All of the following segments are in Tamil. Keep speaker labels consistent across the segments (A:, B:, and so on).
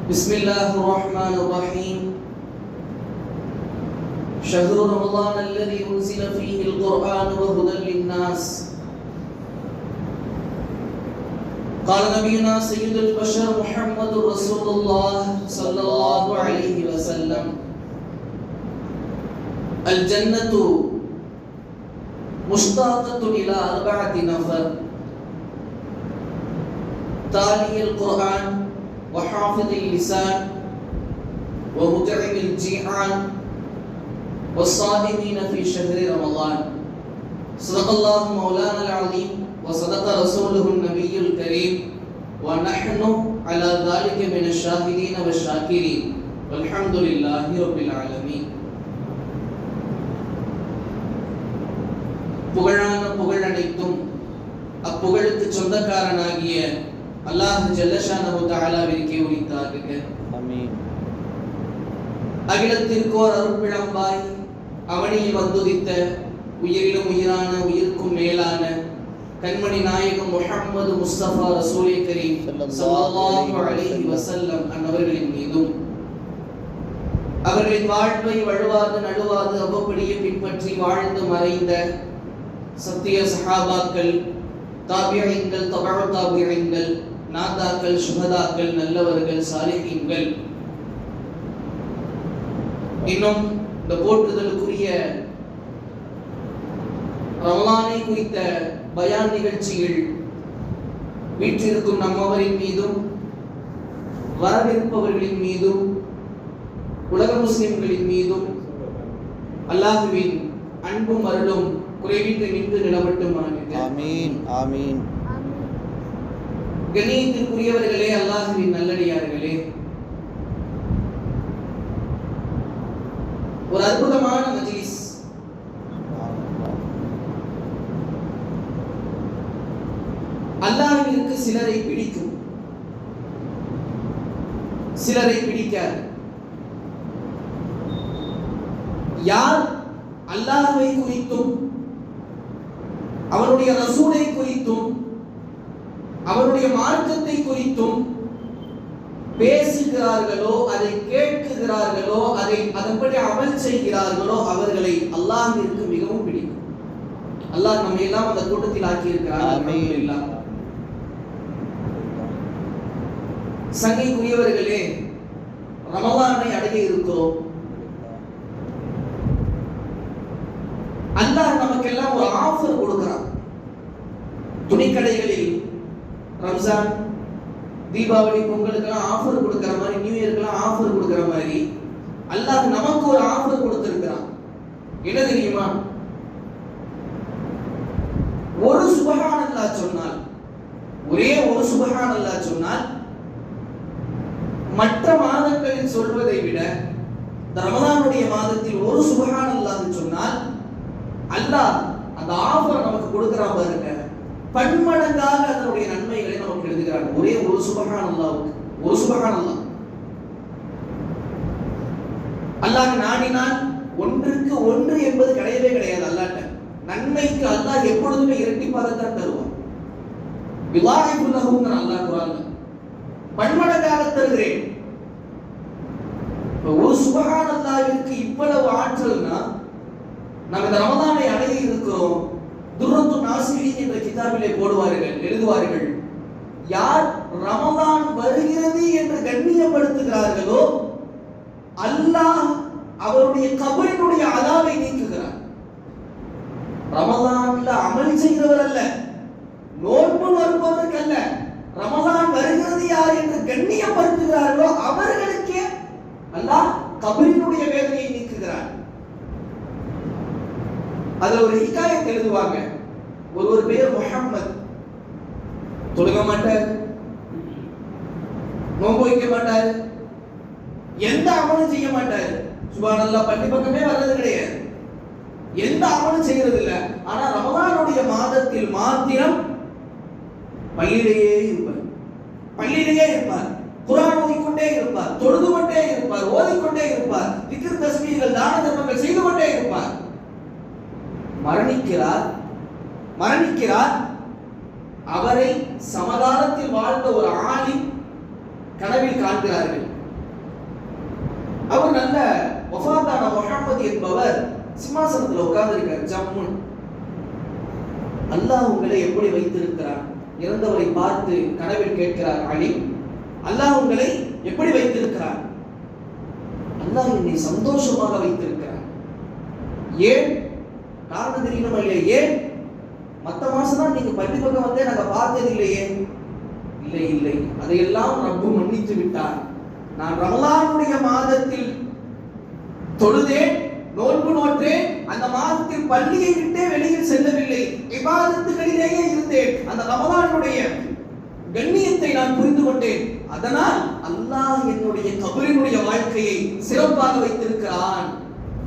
A: بسم الله الرحمن الرحيم. شهر رمضان الذي أنزل فيه القرآن وهدى للناس. قال نبينا سيد البشر محمد رسول الله صلى الله عليه وسلم: الجنة مشتاقة إلى 4 نفر: تالي القرآن وحافظ اللسان ومطعم الجيعان والصائمين في شهر رمضان. صدق الله مولانا العظيم وصدق رسوله النبي الكريم ونحن على ذلك من الشاهدين والشاكرين والحمد لله رب العالمين. புகழான புகழனைத்தும் அப்புகழுக்கு சொந்தக்காரனாகிய அல்லாஹ் ஜல்லஷானஹு தஆலாவிற்கே உரித்தாகுக.
B: ஆமீன்.
A: அகிலத்திற்கோர் அருட்பிழம்பாய் அவனில் வந்துதித்த உயிரிலும் உயிரான உயிர்க்கும் மேலான கண்மணி நாயகம் முஹம்மது முஸ்தபா ரசூலே கரீம் ஸல்லல்லாஹு அலைஹி வஸல்லம் அன்னவர்களின் மீதும் அவர்களின் வாழ்வை வழுவாது நடுவாது அவ்வப்படியே பின்பற்றி வாழ்ந்து மறைந்த சத்திய சஹாபாக்கள், தாபியீன்கள், தபஉ தாபியீன்கள், நாதாக்கள், சுஹதாக்கள், நல்லவர்கள், சாலிஹீன்கள், இன்னும் இந்த போற்றுதலுக்குரிய ரமலானை குறித்த பயான் நிகழ்ச்சியில் வீற்றிருக்கும் நம்மவரின் மீதும் வரவிருப்பவர்களின் மீதும் உலக முஸ்லிம்களின் மீதும் அல்லாஹ்வின் அன்பும் அருளும் குறைவின்றி நின்று நிலவட்டுமாக.
B: ஆமீன் ஆமீன்.
A: கண்ணியத்திற்குரியவர்களே, அல்லாஹ்வின் நல்லடியார்களே, ஒரு அற்புதமான மஜ்லிஸ். அல்லாஹ்விற்கு சிலரை பிடிக்கும், சிலரை பிடிக்காது. யார் அல்லாஹ்வை குறித்தும் அவருடைய ரசூலை குறித்தும் அவருடைய மார்க்கத்தை குறித்தும் பேசுகிறார்களோ, அதை கேட்கிறார்களோ, அதன்படி அமல் செய்கிறார்களோ, அவர்களை அல்லாஹ்விற்கு மிகவும் பிடிக்கும். அல்லாஹ் நம்மை எல்லாம் அந்த கூட்டத்தில் ஆக்கி இருக்கிறார். அல்ஹம்துலில்லாஹ். சங்கைக்குரியவர்களே, ரமலானை அடைய இருக்கிறோம். அல்லாஹ் நமக்கெல்லாம் ஒரு ஆஃபர் கொடுக்கிறான். துணிக்கடைகளில் ரம்ஜான், தீபாவளி, பொங்கலுக்கெல்லாம் ஆஃபர் கொடுக்கிற மாதிரி, நியூ இயர்க்கெல்லாம் ஆஃபர் கொடுக்கிற மாதிரி அல்லாஹ் நமக்கு ஒரு ஆஃபர் கொடுத்திருக்கிறான். என்ன தெரியுமா? ஒரு சுப்ஹானல்லாஹ் சொன்னால், ஒரே ஒரு சுப்ஹானல்லாஹ் சொன்னால் மற்ற மாதங்களில் சொல்வதை விட இந்த ரமலானுடைய மாதத்தில் ஒரு சுப்ஹானல்லாஹ் சொன்னால் அல்லாஹ் அந்த ஆஃபர் நமக்கு கொடுக்கிறான் பாருங்க. பன்மடங்காக அதனுடைய நன்மைகளை நமக்கு எழுதுகிறார். ஒரே ஒரு சுப்ஹானல்லாஹ்வுக்கு, ஒரு சுப்ஹானல்லாஹ். அல்லாஹ் நாடினால் ஒன்றுக்கு ஒன்று என்பது கிடையவே கிடையாது. அல்லாஹ்ட்ட நன்மைக்கு அல்லாஹ் எப்பொழுதுமே இரட்டிப்பாகத்தான் தருவான். யுலாஹிபு லஹுங்கிற அல்லாஹ் குர்ஆன்ல பன்மடங்காக தருகிறேன். ஒரு சுப்ஹானல்லாஹ்விற்கு இவ்வளவு ஆற்றல்னா, நாம் இந்த ரமலானை அடைய இருக்கிறோம். துர்ரத்து நாசிரின் என்ற கிதாபிலே போடுவார்கள், எழுதுவார்கள், யார் ரமலான் வருகிறது என்று கண்ணியப்படுத்துகிறார்களோ அல்லாஹ் அவருடைய கபரினுடைய அதாவை நீக்குகிறார். ரமலான்ல அமல் செய்கிறவர் அல்ல, நோன்பு நோற்பவருக்கு அல்ல, ரமலான் வருகிறது யார் என்று கண்ணியப்படுத்துகிறார்களோ அவர்களுக்கே அல்லாஹ் கபரினுடைய வேதனையை நீக்குகிறார். அதுல ஒரு ஹிகாயத் எழுதுவாங்க. ஒரு பேர் முஹம்மத், தொழுக மாட்டார், நோன்பு வைக்க மாட்டார், எந்த அமலும் செய்ய மாட்டார், சுப்ஹானல்லாஹ் பள்ளி பக்கமே வர்றது கிடையாது, எந்த அமலும் செய்யறது இல்ல. ஆனா ரமலானுடைய மாதத்தில் மாத்திரம் பள்ளியிலேயே இருப்பார், பள்ளியிலேயே இருப்பார், குர்ஆன் ஓதிக்கொண்டே இருப்பார், தொழுது கொண்டே இருப்பார், ஓதிக்கொண்டே இருப்பார், திக்ர் தஸ்பீஹ்கள், தான தர்மங்கள் செய்து கொண்டே இருப்பார். மரணிக்கிறார். அவரை சமகாலத்தில் வாழ்ந்த ஒரு ஆலிம் கனவில் காண்கிறார்கள். அவர் நல்ல வஃபாத்தான முஹம்மது என்பவர் சிம்மாசனத்தில் உட்கார்ந்திருக்கார். ஜம்முன் அல்லாஹ் உங்களை எப்படி வைத்திருக்கிறார்? இறந்தவரை பார்த்து கனவில் கேட்கிறார் அலி, அல்லாஹ் உங்களை எப்படி வைத்திருக்கிறார்? அல்லாஹ் என்னை சந்தோஷமாக வைத்திருக்கிறார். ஏன்? காரணம் தெரியணுமா இல்லையா? ஏன்? மற்ற மாசம் தான் நீங்க பள்ளி பக்கம் வந்தே நாங்க பார்த்தது இல்லையே. இல்லை இல்லை, அதையெல்லாம் ரப்பு மன்னித்து விட்டார். நான் ரமலானுடைய மாதத்தில் தொழுதேன், நோன்பு நோற்றேன், அந்த மாதத்தில் பள்ளியை விட்டே வெளியில் செல்லவில்லை, இபாதத்துகளிலேயே இருந்தேன். அந்த ரமலானுடைய கண்ணியத்தை நான் புரிந்து கொண்டேன். அதனால் அல்லாஹ் என்னுடைய கபரினுடைய வாழ்க்கையை சிறப்பாக வைத்திருக்கிறான்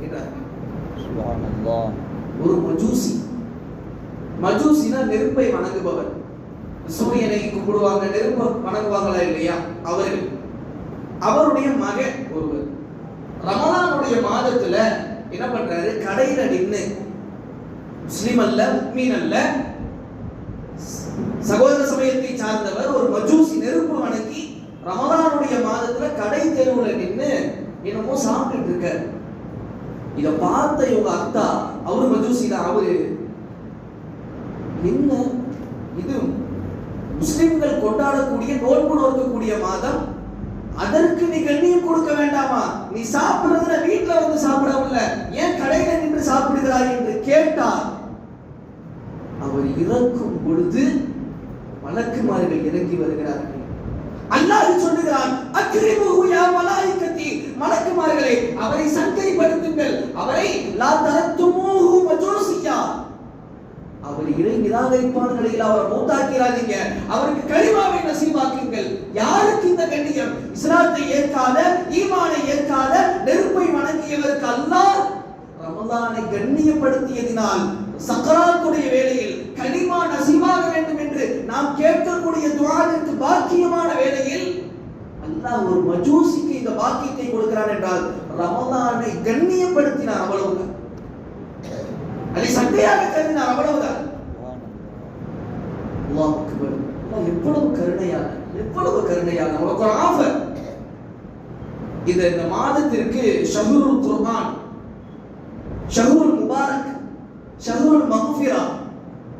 A: என்றார்.
B: சுப்ஹானல்லாஹ்.
A: ஒரு மஜூசி, மஜூசினா நெருப்பை வணங்குபவர். சூரியனை கும்பிடுவாங்க, நெருப்பை வணங்குவாங்களா இல்லையா? அவர்கள், அவருடைய மகன் ஒருவர் ரமலானுடைய மாதத்துல என்ன பண்றாரு? கடையில நின்று, முஸ்லிம் அல்ல, முக்மீன் அல்ல, சகோதர சமயத்தை சார்ந்தவர், ஒரு மஜூசி, நெருப்பு வணங்கி ரமலானுடைய மாதத்துல கடை தெருவுல நின்று என்னமோ சாப்பிட்டு இருக்காரு. இத பார்த்த இவங்க அத்தா, அவரு மஜூசி தான், அவரு என்ன இது முஸ்லிம்கள் கொண்டாடக்கூடிய நோன்பு நோக்கக்கூடிய மாதம், அதற்கு நீ கண்ணியம் கொடுக்க வேண்டாமா? நீ சாப்பிடுறதுல வீட்டுல வந்து சாப்பிடவில்லை, ஏன் கடையில நின்று சாப்பிடுகிறாய் என்று கேட்டார். அவர் இறக்கும் பொழுது மலக்குமார்கள் இறங்கி வருகிறார்கள். அல்லாஹ் சொல்லுகிறான், அக்ரிமுஹு யா மலாயிகத்தி, மலக்குமார்களே அவரை சங்கைப்படுத்துங்கள், அவரை லா தரத்துமூஹு மஜூசியா, அவர் இறை நிராகரிப்பாளர்களில் அவர் மௌத்தாக்கிறாதீங்க, அவருக்கு கலிமாவை நசீபாக்குங்கள். யாருக்கு இந்த கண்ணியம்? இஸ்லாத்தை ஏற்காத, ஈமானை ஏற்காத, நெருப்பை வணங்கியவருக்கு அல்லாஹ் ரமலானை கண்ணியப்படுத்தியதினால் சக்கராத்துடைய வேளையில் கலிமா நசீபாக வேண்டும் என்று நாம் கேட்கக்கூடிய துஆவிற்கு பாக்கியமான வேளையில் அல்லாஹ் ஒரு மஜூசிக்கு இந்த பாக்கியத்தை கொடுக்கிறான் என்றால் ரமலானை கண்ணியப்படுத்தினார். அவ்வளவுதான், அதை சண்டையாக கருதினார். அவ்வளவுதான். அல்லாஹ் அக்பர். அல்லாஹ் எவ்வளவு கருணையான, எவ்வளவு கருணையான நமக்கு ஒரு ஆஃபர். இந்த மாதத்திற்கு ஷஹ்ருல் குர்ஆன், ஷஹ்ருல் முபாரக், ஷஹ்ருல் மக்ஃபிரா,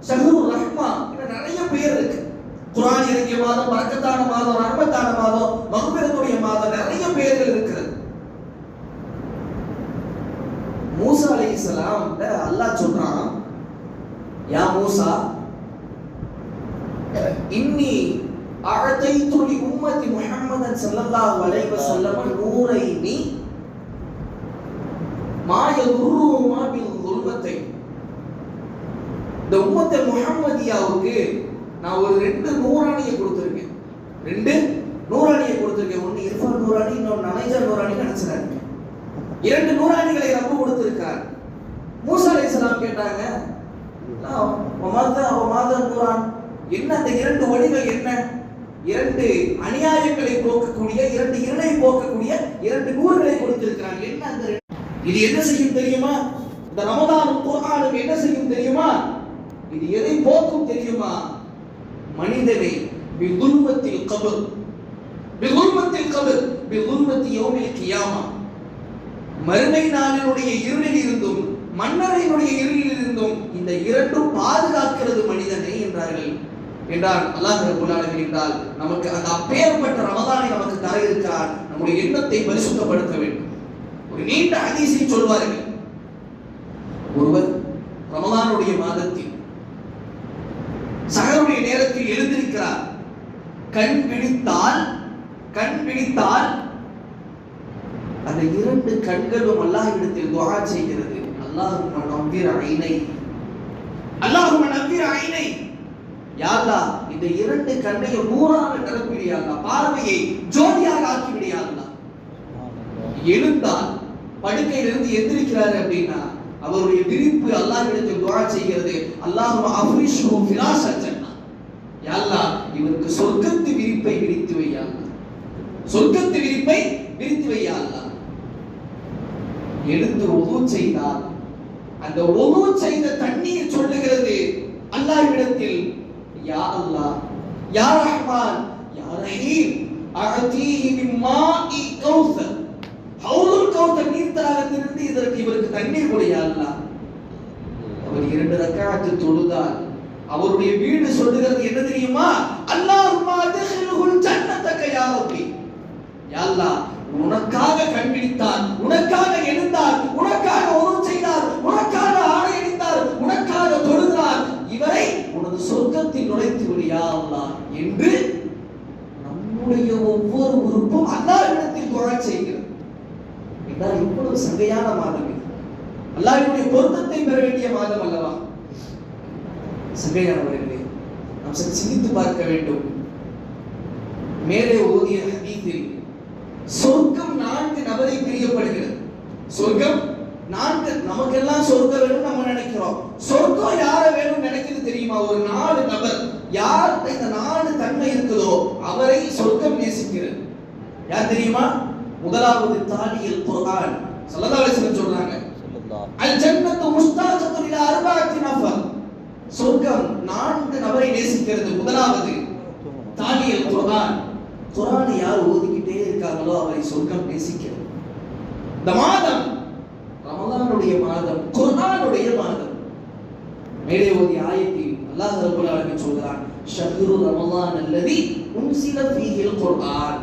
A: ஷஹ்ருல் ரஹ்மா, இன்னும் நிறைய பெயர் இருக்கு. குர்ஆன் இறங்கிய மாதம், பரக்கத்தான மாதம், ரஹ்மத்தான மாதம், மக்ஃபிரத்துடைய மாதம், நிறைய பெயர்கள் இருக்கிறது. மூசா அலைஹிஸ்ஸலாம் அல்லாஹ் சொல்றான், யா மூசா இன்னி அஅதைது லி உம்மத்தி முஹம்மதன் ஸல்லல்லாஹு அலைஹி வஸல்லம் நூரைனி மா யதுர்ருஹுமா பில் ظுல்மத்தை. இந்த உம்மத்து முஹம்மதியாவுக்கு நான் ஒரு 2 நூறானியை கொடுத்திருக்கேன். 2 நூறானியை கொடுத்திருக்கேன். ஒன்னு இர்ஃபான் நூறானி, இன்னொரு நனைஜா நூறானி நினைச்சாங்க. 2 நூறானிகளை ரப்பு கொடுத்திருக்கார். மூசா அலைஹிஸ்ஸலாம் கேட்டாங்க, நூறான் என்ன? அந்த 2 வழிகள் என்ன? 2 அநியாயங்களை போக்கக்கூடிய, 2 இருளை போக்கக்கூடிய 2 நூறுகளை கொடுத்திருக்கிறாங்க. என்ன அந்த? இது என்ன செய்யும் தெரியுமா? இந்த ரமலானும் குர்ஆனும் என்ன செய்யும் தெரியுமா? இது எதை போக்கும் தெரியுமா? மனிதனை பிதுல்மத்தில் கபர், பிதுல்மத்தில் கபர், பிதுல்மத்தி யௌமில் கியாமா, மறுமை நாளினுடைய இருளில் இருந்தும் மன்னரையினுடைய இருளில் இருந்தும் இந்த 2 பாதுகாக்கிறது மனிதனை என்றார்கள். என்றால் அல்லாஹ் ரப்பல் ஆலமீன் என்றால் நமக்கு அந்த அப்பேற்பட்ட ரமலானை நமக்கு தர இருக்கிறார். நம்முடைய எண்ணத்தை பரிசுத்தப்படுத்த வேண்டும். ஒரு நீண்ட ஹதீஸை சொல்வார்கள். ஒருவர் ரமலானுடைய மாதத்தில் சஹருடைய நேரத்தில் எழுந்திருக்கிறார். கண் விழித்தால் அந்த 2 கண்களும் அல்லாஹ்விடத்தில் துஆ செய்கிறது. அல்லாஹும்ம நவ்விர் ஐனை, அல்லாஹும்ம நவ்விர் ஐனை, யா அல்லாஹ் இந்த 2 கண்ணையும் நூறாக நிரப்பிடு யா அல்லாஹ், பார்வையை ஜோதியாக ஆக்கிவிடு யா அல்லாஹ். எழுந்தால் படுக்கையிலிருந்து எந்திரிக்கிறார் அப்படின்னா அவருடைய விரிப்பு அல்லாஹ்விடத்தில் துஆ செய்கிறது. அல்லாஹும்ம அஃப்ரிஷ்ஹு ஃபிராஷல் ஜன்னah, யா அல்லாஹ் இவருக்கு சொர்க்கத்து விரிப்பை விரித்து வை யா அல்லாஹ், சொர்க்கத்து விரிப்பை விரித்து வை யா அல்லாஹ். எழுந்து வுது செய்தால் அந்த வுது செய்த தண்ணீர் சொல்லுகிறது அல்லாஹ்விடத்தில், யா அல்லாஹ், யா ரஹ்மான், யா ரஹீம், அஅதீஹி மிம்மாஇ கௌஸர், ஹவுலுல் கௌஸர் நீர்த்தடாகத்திலிருந்து இவருக்கு தண்ணீர் கொடு யா அல்லாஹ். அவர் 2 ரக்அத் தொழுதார். அவருடைய வீடு சொல்லுகிறது என்ன தெரியுமா? அல்லாஹும்ம அத்ஹில்ஹுல் ஜன்னதக யா ரப்பி. யா அல்லாஹ், உனக்காக கண்பிடித்தார், உனக்காக எழுந்தார், உனக்காக உதவு செய்தார், உனக்காக ஆடை அணிந்தார், உனக்காக தொழுகிறார், இவரை உனது சொர்க்கத்தில் நுழைத்து விடு யா அல்லாஹ் என்று நம்முடைய ஒவ்வொரு உறுப்பும் அல்லாஹ்விடத்தில் துஆ செய்கிறது. என்றால் இவ்வளவு சங்கையான மாதம் இது. அல்லாஹ்வுடைய பொருத்தத்தை பெற வேண்டிய மாதம் அல்லவா? சங்கையானவர்களே, நாம் சற்று சிந்தித்து பார்க்க வேண்டும். மேலே ஓதிய ஹதீஸில் சொர்க்கம் 4 நபரை பிரியப்படுகிறது. சொர்க்கம் 4, நமக்கெல்லாம் சொர்க்கம் வேணும் நம்ம நினைக்கிறோம். சொர்க்கம் யார வேணும் நினைக்கிறது தெரியுமா? ஒரு 4 நபர். யார் இந்த 4 தன்மை இருக்குதோ அவரை சொர்க்கம் நேசிக்கிறது. யார் தெரியுமா? முதலாவது தாலியல் குர்ஆன். ஸல்லல்லாஹு அலைஹி வஸல்லம் சொல்றாங்க, அல் ஜன்னத்து முஸ்தாகத்துன் இலா 4 நஃபர். சொர்க்கம் 4 நபரை நேசிக்கிறது. முதலாவது தாலியல் குர்ஆன். குர்ஆனை யார் ஓதிக்கிட்டே இருக்காங்களோ அவரை சொர்க்கம் நேசிக்கிறது. இந்த மாதம் ரமலானுடைய மாதம், குர்ஆனுடைய மாதம். மேலே ஓதிய ஆயத்தில் அல்லாஹ் ரப்பல் ஆலமீன் சொல்றான், ஷஹ்ரு ரமலான் அல்லதி உன்சில ஃபீஹில் குர்ஆன்.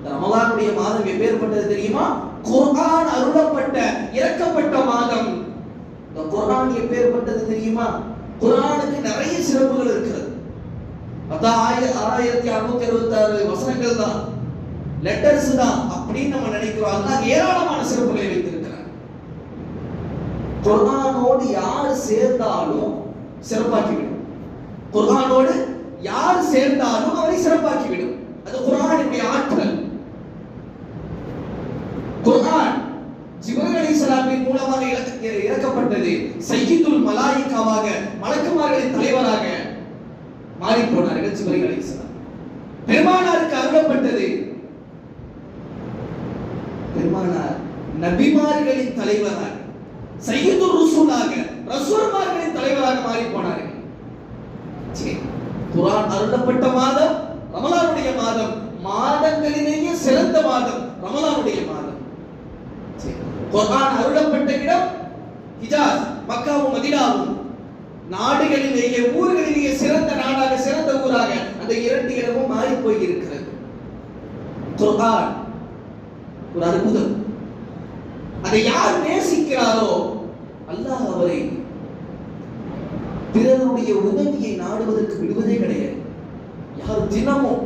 A: ரமலானுடைய மாதம் எப்பேற்பட்டது தெரியுமா? குர்ஆன் அருளப்பட்ட, இறக்கப்பட்ட மாதம். இந்த குர்ஆன் எப்பேற்பட்டது தெரியுமா? குர்ஆனுக்கு நிறைய சிறப்புகள் இருக்கிறது. 6666 வசனங்கள் தான், லெட்டர்ஸ் தான் அப்படின்னு நம்ம நினைக்கிறோம். அல்லாஹ் ஏராளமான சிறப்புகளை வைத்திருக்கிறார். குர்ஆனோடு யார் சேர்ந்தாலும் சிறப்பாக்கிவிடும். குர்ஆனோடு யார் சேர்ந்தாலும் அவரை சிறப்பாக்கிவிடும். அது குர்ஆனுடைய ஆற்றல். குர்ஆன் ஜிப்ரீல் அலைஹிஸ்ஸலாமின் மூலமாக இறக்கப்பட்டது. சய்யிதுல் மலாயிகாவாக, மலக்குமார்களின் தலைவராக மாறி போனார்கள் ஜிப்ரீல் அலைஹிஸ்ஸலாம். பெருமானாருக்கு அருளப்பட்டது. பெருமானார் நபிமார்களின் தலைவராக, சய்யிதுர் ருசூலாக, ரசூல்மார்களின் தலைவராக மாறி போனார்கள். சரி, குர்ஆன் அருளப்பட்ட மாதம் ரமலானுடைய மாதம். மாதங்களிலேயே சிறந்த மாதம் ரமலானுடைய மாதம். குர்ஆன் அருளப்பட்ட இடம் ஹிஜாஸ், மக்காவும் மதீனாவும். நாடுகளிலேயே, ஊர்களிலேயே சிறந்த நாடாக, சிறந்த ஊராக அந்த 2 இடமும் மாறி போய் இருக்கிறது. குர்ஆன் ஒரு அற்புதம். அதை யார் நேசிக்கிறாரோ அல்லாஹ் அவரை பிறருடைய உதவியை நாடுவதற்கு விடுவதே கிடையாது. யார் தினமும்,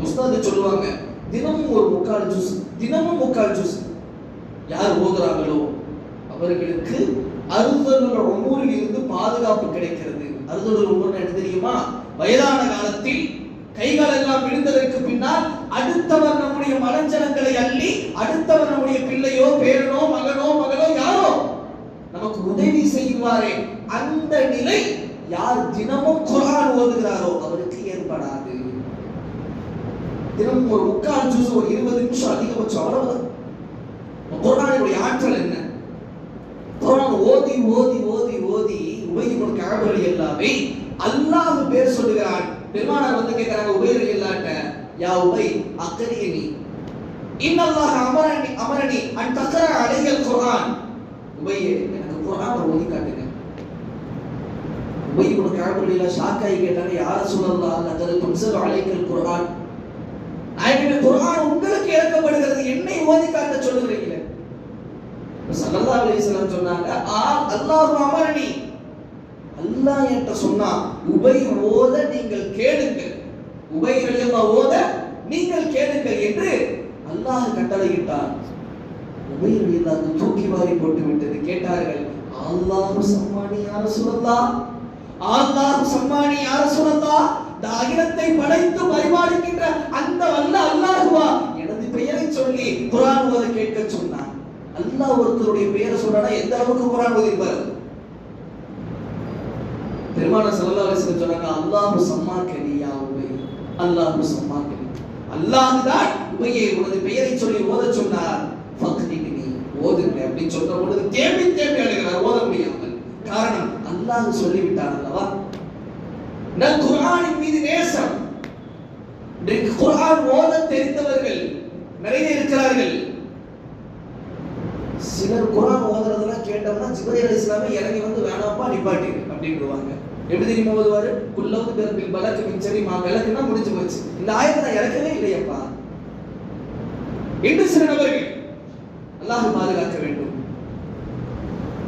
A: உஸ்தாது சொல்லுவாங்க, தினமும் ஒரு 3/4 ஜூஸ், தினமும் 3/4 ஜூஸ் யார் ஓதுறாங்களோ அவர்களுக்கு அருதலுல் உமூரில் இருந்து பாதுகாப்பு கிடைக்கிறது. அருதலுல் உமூர் என்ன தெரியுமா? வயதான காலத்தில் கைகால் எல்லாம் விழுந்ததற்கு பின்னால் அடுத்தவர் நம்முடைய மலஞ்சலங்களை அள்ளி, அடுத்தவர் நம்முடைய பிள்ளையோ பேரனோ மகனோ மகளோ யாரோ நமக்கு உதவி செய்வாரே, அந்த நிலை யார் தினமும் குர்ஆன் ஓதுகிறாரோ அவருக்கு ஏற்படாது. தினமும் ஒரு 3/4 ஜூஸ், ஒரு 20 நிமிஷம் அதிகபட்சம், அவ்வளவுதான். குர்ஆனுடைய ஆற்றல் என்ன? குர்ஆன் ஓதி ஓதி ஓதி ஓதி உபை இப்னு கஅப் ரலியல்லாஹு அல்லாஹ் பேர் சொல்லுகிறான். பெருமானார் வந்து கேக்குறாங்க உபை ரலியல்லாஹு, யா உபை அக்ரினி இன்னல்லாஹ் அமரனி அன் தக்ரா அலைஹில் குர்ஆன். உபை, எனக்கு குர்ஆனை ஓதி காட்டுங்க. உபை இப்னு கஅப் ரலியல்லாஹு ஷாக்காய் கேட்டாங்க, யா ரசூலல்லாஹ் லகத் துன்ஸல் அலைஹில் குர்ஆன். நாயகமே, குர்ஆன் உங்களுக்கு இறக்கப்படுகிறது, என்னை ஓதி காட்ட சொல்லுகிறீங்களே. ஸல்லல்லாஹு அலைஹி வஸல்லம் சொன்னாங்க, அல்லாஹ் அமரனி, அல்லாஹ் என்கிட்ட சொன்னா உபை ஓத நீங்கள் கேளுங்கள், உபை ரலியல்லாஹு ஓத நீங்கள் கேளுங்கள் என்று அல்லாஹ் கட்டளையிட்டார். உபை ரலியல்லாஹு தூக்கி வாரி போட்டு விட்டது. கேட்டார்கள், அல்லாஹ் சம்மானி யா ரசூலல்லாஹ், அல்லாஹ் சம்மானி யா ரசூலல்லாஹ், இந்த அகிலத்தை படைத்து பரிபாலிக்கின்ற அந்த வல்ல அல்லாஹ்வா எனது பெயரை சொல்லி குர்ஆன் ஓத கேட்க சொன்னார். அல்லாஹ் ஒருத்தருடைய பெயரை சொல்றானா எந்த அளவுக்கு குர்ஆன் ஓதிப்பாரு? பெருமானார் ஸல்லல்லாஹு அலைஹி வஸல்லம் சொன்னாங்க, அல்லாஹ் சம்மாக்கனி யா உபை, அல்லாஹ் சம்மாக்கனி, அல்லாஹ் தான் உபையை உனது பெயரை சொல்லி ஓத சொன்னார். ஃபக்ரினி, ஓதுங்க அப்படின்னு சொன்ன பொழுது தேம்பி தேம்பி அழுகிறார், ஓத முடியாமல். காரணம், அல்லாஹ் சொல்லிவிட்டார் அல்லவா. நல் குர்ஆனின் மீது நேசம். இன்றைக்கு குர்ஆன் ஓத தெரிந்தவர்கள் நிறைய இருக்கிறார்கள். சிலர் குர்ஆன் ஓதுறதெல்லாம் கேட்டோம்னா ஜிப்ரீல் அலைஹிஸ்ஸலாமே இறங்கி வந்து வேணாப்பா நிப்பாட்டி அப்படின்றுவாங்க. எப்படி தெரியுமா ஓதுவாரு? குல்லவுது பில் பலக் மின் ஷர்ரி மா கலக்னா முடிஞ்சு போச்சு. இந்த ஆயத்தை நான் இறக்கவே இல்லையப்பா என்று சில நபர்கள். அல்லாஹ் பாதுகாக்க வேண்டும்.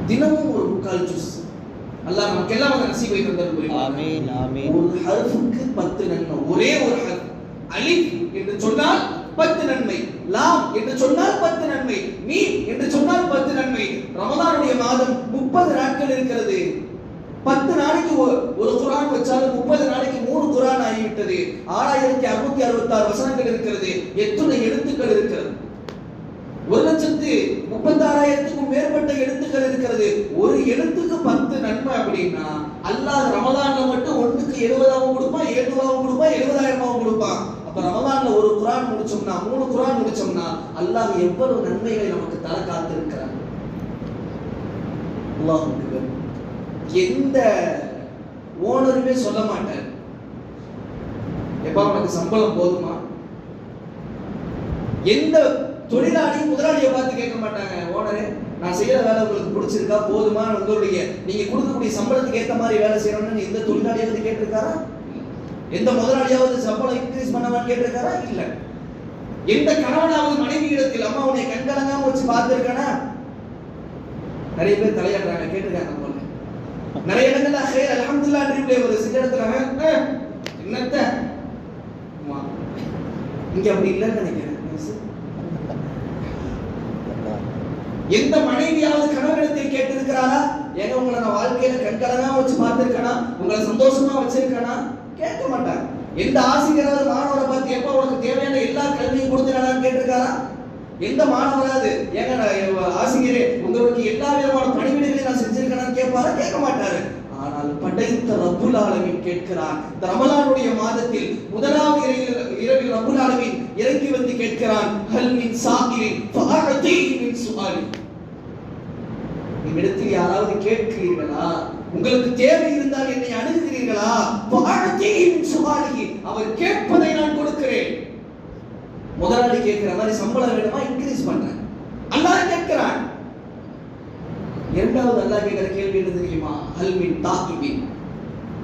A: தினமும் ஒரு முக்கால் ஜுஸ் அல்லாஹ் நமக்கெல்லாம் அந்த நசீபை தந்தருள் புரிவானாக.
B: ஆமீன் ஆமீன்.
A: ஒரு ஹர்ஃபுக்கு 10 நன்மை. ஒரே ஒரு ஹர்ஃப் அலிஃப் என்று சொன்னால் 10 நன்மை, லாம் என்று சொன்னால் 10 நன்மை, மீம் என்று சொன்னால் 10 நன்மை. ரமலானுடைய மாதம் 30 நாட்கள் இருக்கிறது. 10 நாளைக்கு ஒரு குர்ஆன் வச்சாலும் 30 நாளைக்கு 3 குர்ஆன் ஆகிவிட்டது. 6666 வசனங்கள் இருக்கிறது. எத்தனை எழுத்துக்கள் இருக்கிறது? 1,36,000க்கும் மேற்பட்ட எழுத்துக்கள் இருக்கிறது. ஒரு எழுத்துக்கு 10 நன்மை அப்படின்னா அல்லாஹ் ரமலான்ல மட்டும் ஒண்ணுக்கு 70ஆவும் கொடுப்பான், 700ஆவும் கொடுப்பான், 70,000ஆவும் கொடுப்பான். அப்ப ரமலான்ல ஒரு குர்ஆன் முடிச்சோம்னா 3 குர்ஆன் முடிச்சோம்னா அல்லாஹ் எவ்வளவு நன்மைகளை நமக்கு தர காத்திருக்கிறான். அல்லாஹ் அக்பர். எந்த ஓனருமே சொல்ல மாட்டார் எப்பா உனக்கு சம்பளம் போதுமா. எந்த தொழிலாளியும் முதலாளியை பார்த்து கேட்க மாட்டாங்க, ஓனரே நான் செய்யற வேலை உங்களுக்கு பிடிச்சிருக்கா, போதுமா, உங்களுடைய நீங்க கொடுக்கக்கூடிய சம்பளத்துக்கு ஏற்ற மாதிரி வேலை செய்யணும்னு எந்த தொழிலாளியாவது கேட்டிருக்காரா? எந்த முதலாளியாவது சம்பளம் இன்க்ரீஸ் பண்ணவான்னு கேட்டிருக்காரா? இல்ல. எந்த கணவனாவது மனைவி இடத்தில் அம்மா உன்னை கண்கலங்காம வச்சு பார்த்திருக்கானா? நிறைய பேர் தலையாடுறாங்க, கேட்டிருக்காங்க போல. நிறைய இடங்கள்ல ஹைர் அல்ஹம்துலில்லாஹ் ட்ரிப்ல ஒரு சில இடத்துல என்னத்த இங்க அப்படி இல்லைன்னு நினைக்கிறேன். எந்த மனைவியாவது கணவனிடத்தில் கேட்டிருக்கிறாரா, ஏங்க உங்களை நான் வாழ்க்கையில கண்கலங்காம வச்சு பார்த்திருக்கேனா, உங்களை சந்தோஷமா வச்சிருக்கேனா? கேட்க மாட்டாங்க. எந்த ஆசிரியராவது மாணவரை பார்த்து எப்ப உனக்கு தேவையான எல்லா கல்வியும் கொடுத்துறான்னு கேட்டிருக்காரா? எந்த மாணவராவது ஏங்க ஆசிரியரே உங்களுக்கு எல்லா விதமான பணிவிடைகளையும் நான் செஞ்சிருக்கேன்னு கேட்பாரா? கேட்க மாட்டாரு. ஆனால் படைத்த ரப்புல் ஆலமீன் கேட்கிறான். இந்த ரமலானுடைய மாதத்தில் முதலாவது இரவில் ரப்புல் ஆலமீன் இறங்கி வந்து கேட்கிறான், ஹல் மின் சாகிரின் ஃபஅஅதீஹி மின் சுஆலி. என்னிடத்தில் யாராவது கேட்கிறீர்களா? உங்களுக்கு தேவை இருந்தால் என்னை அணுகுகிறீர்களா? ஃபஅஅதீஹி மின் சுஆலி. அவர் கேட்பதை நான் கொடுக்கிறேன். முதலாளி கேட்கிற மாதிரி சம்பளம் வேணுமா, இன்க்ரீஸ் பண்றேன். அல்லாஹ் கேட்கிறான். இரண்டாவது அல்லாஹ் கேட்கிற கேள்வி என்ன தெரியுமா? ஹல் மின் தாகிபின்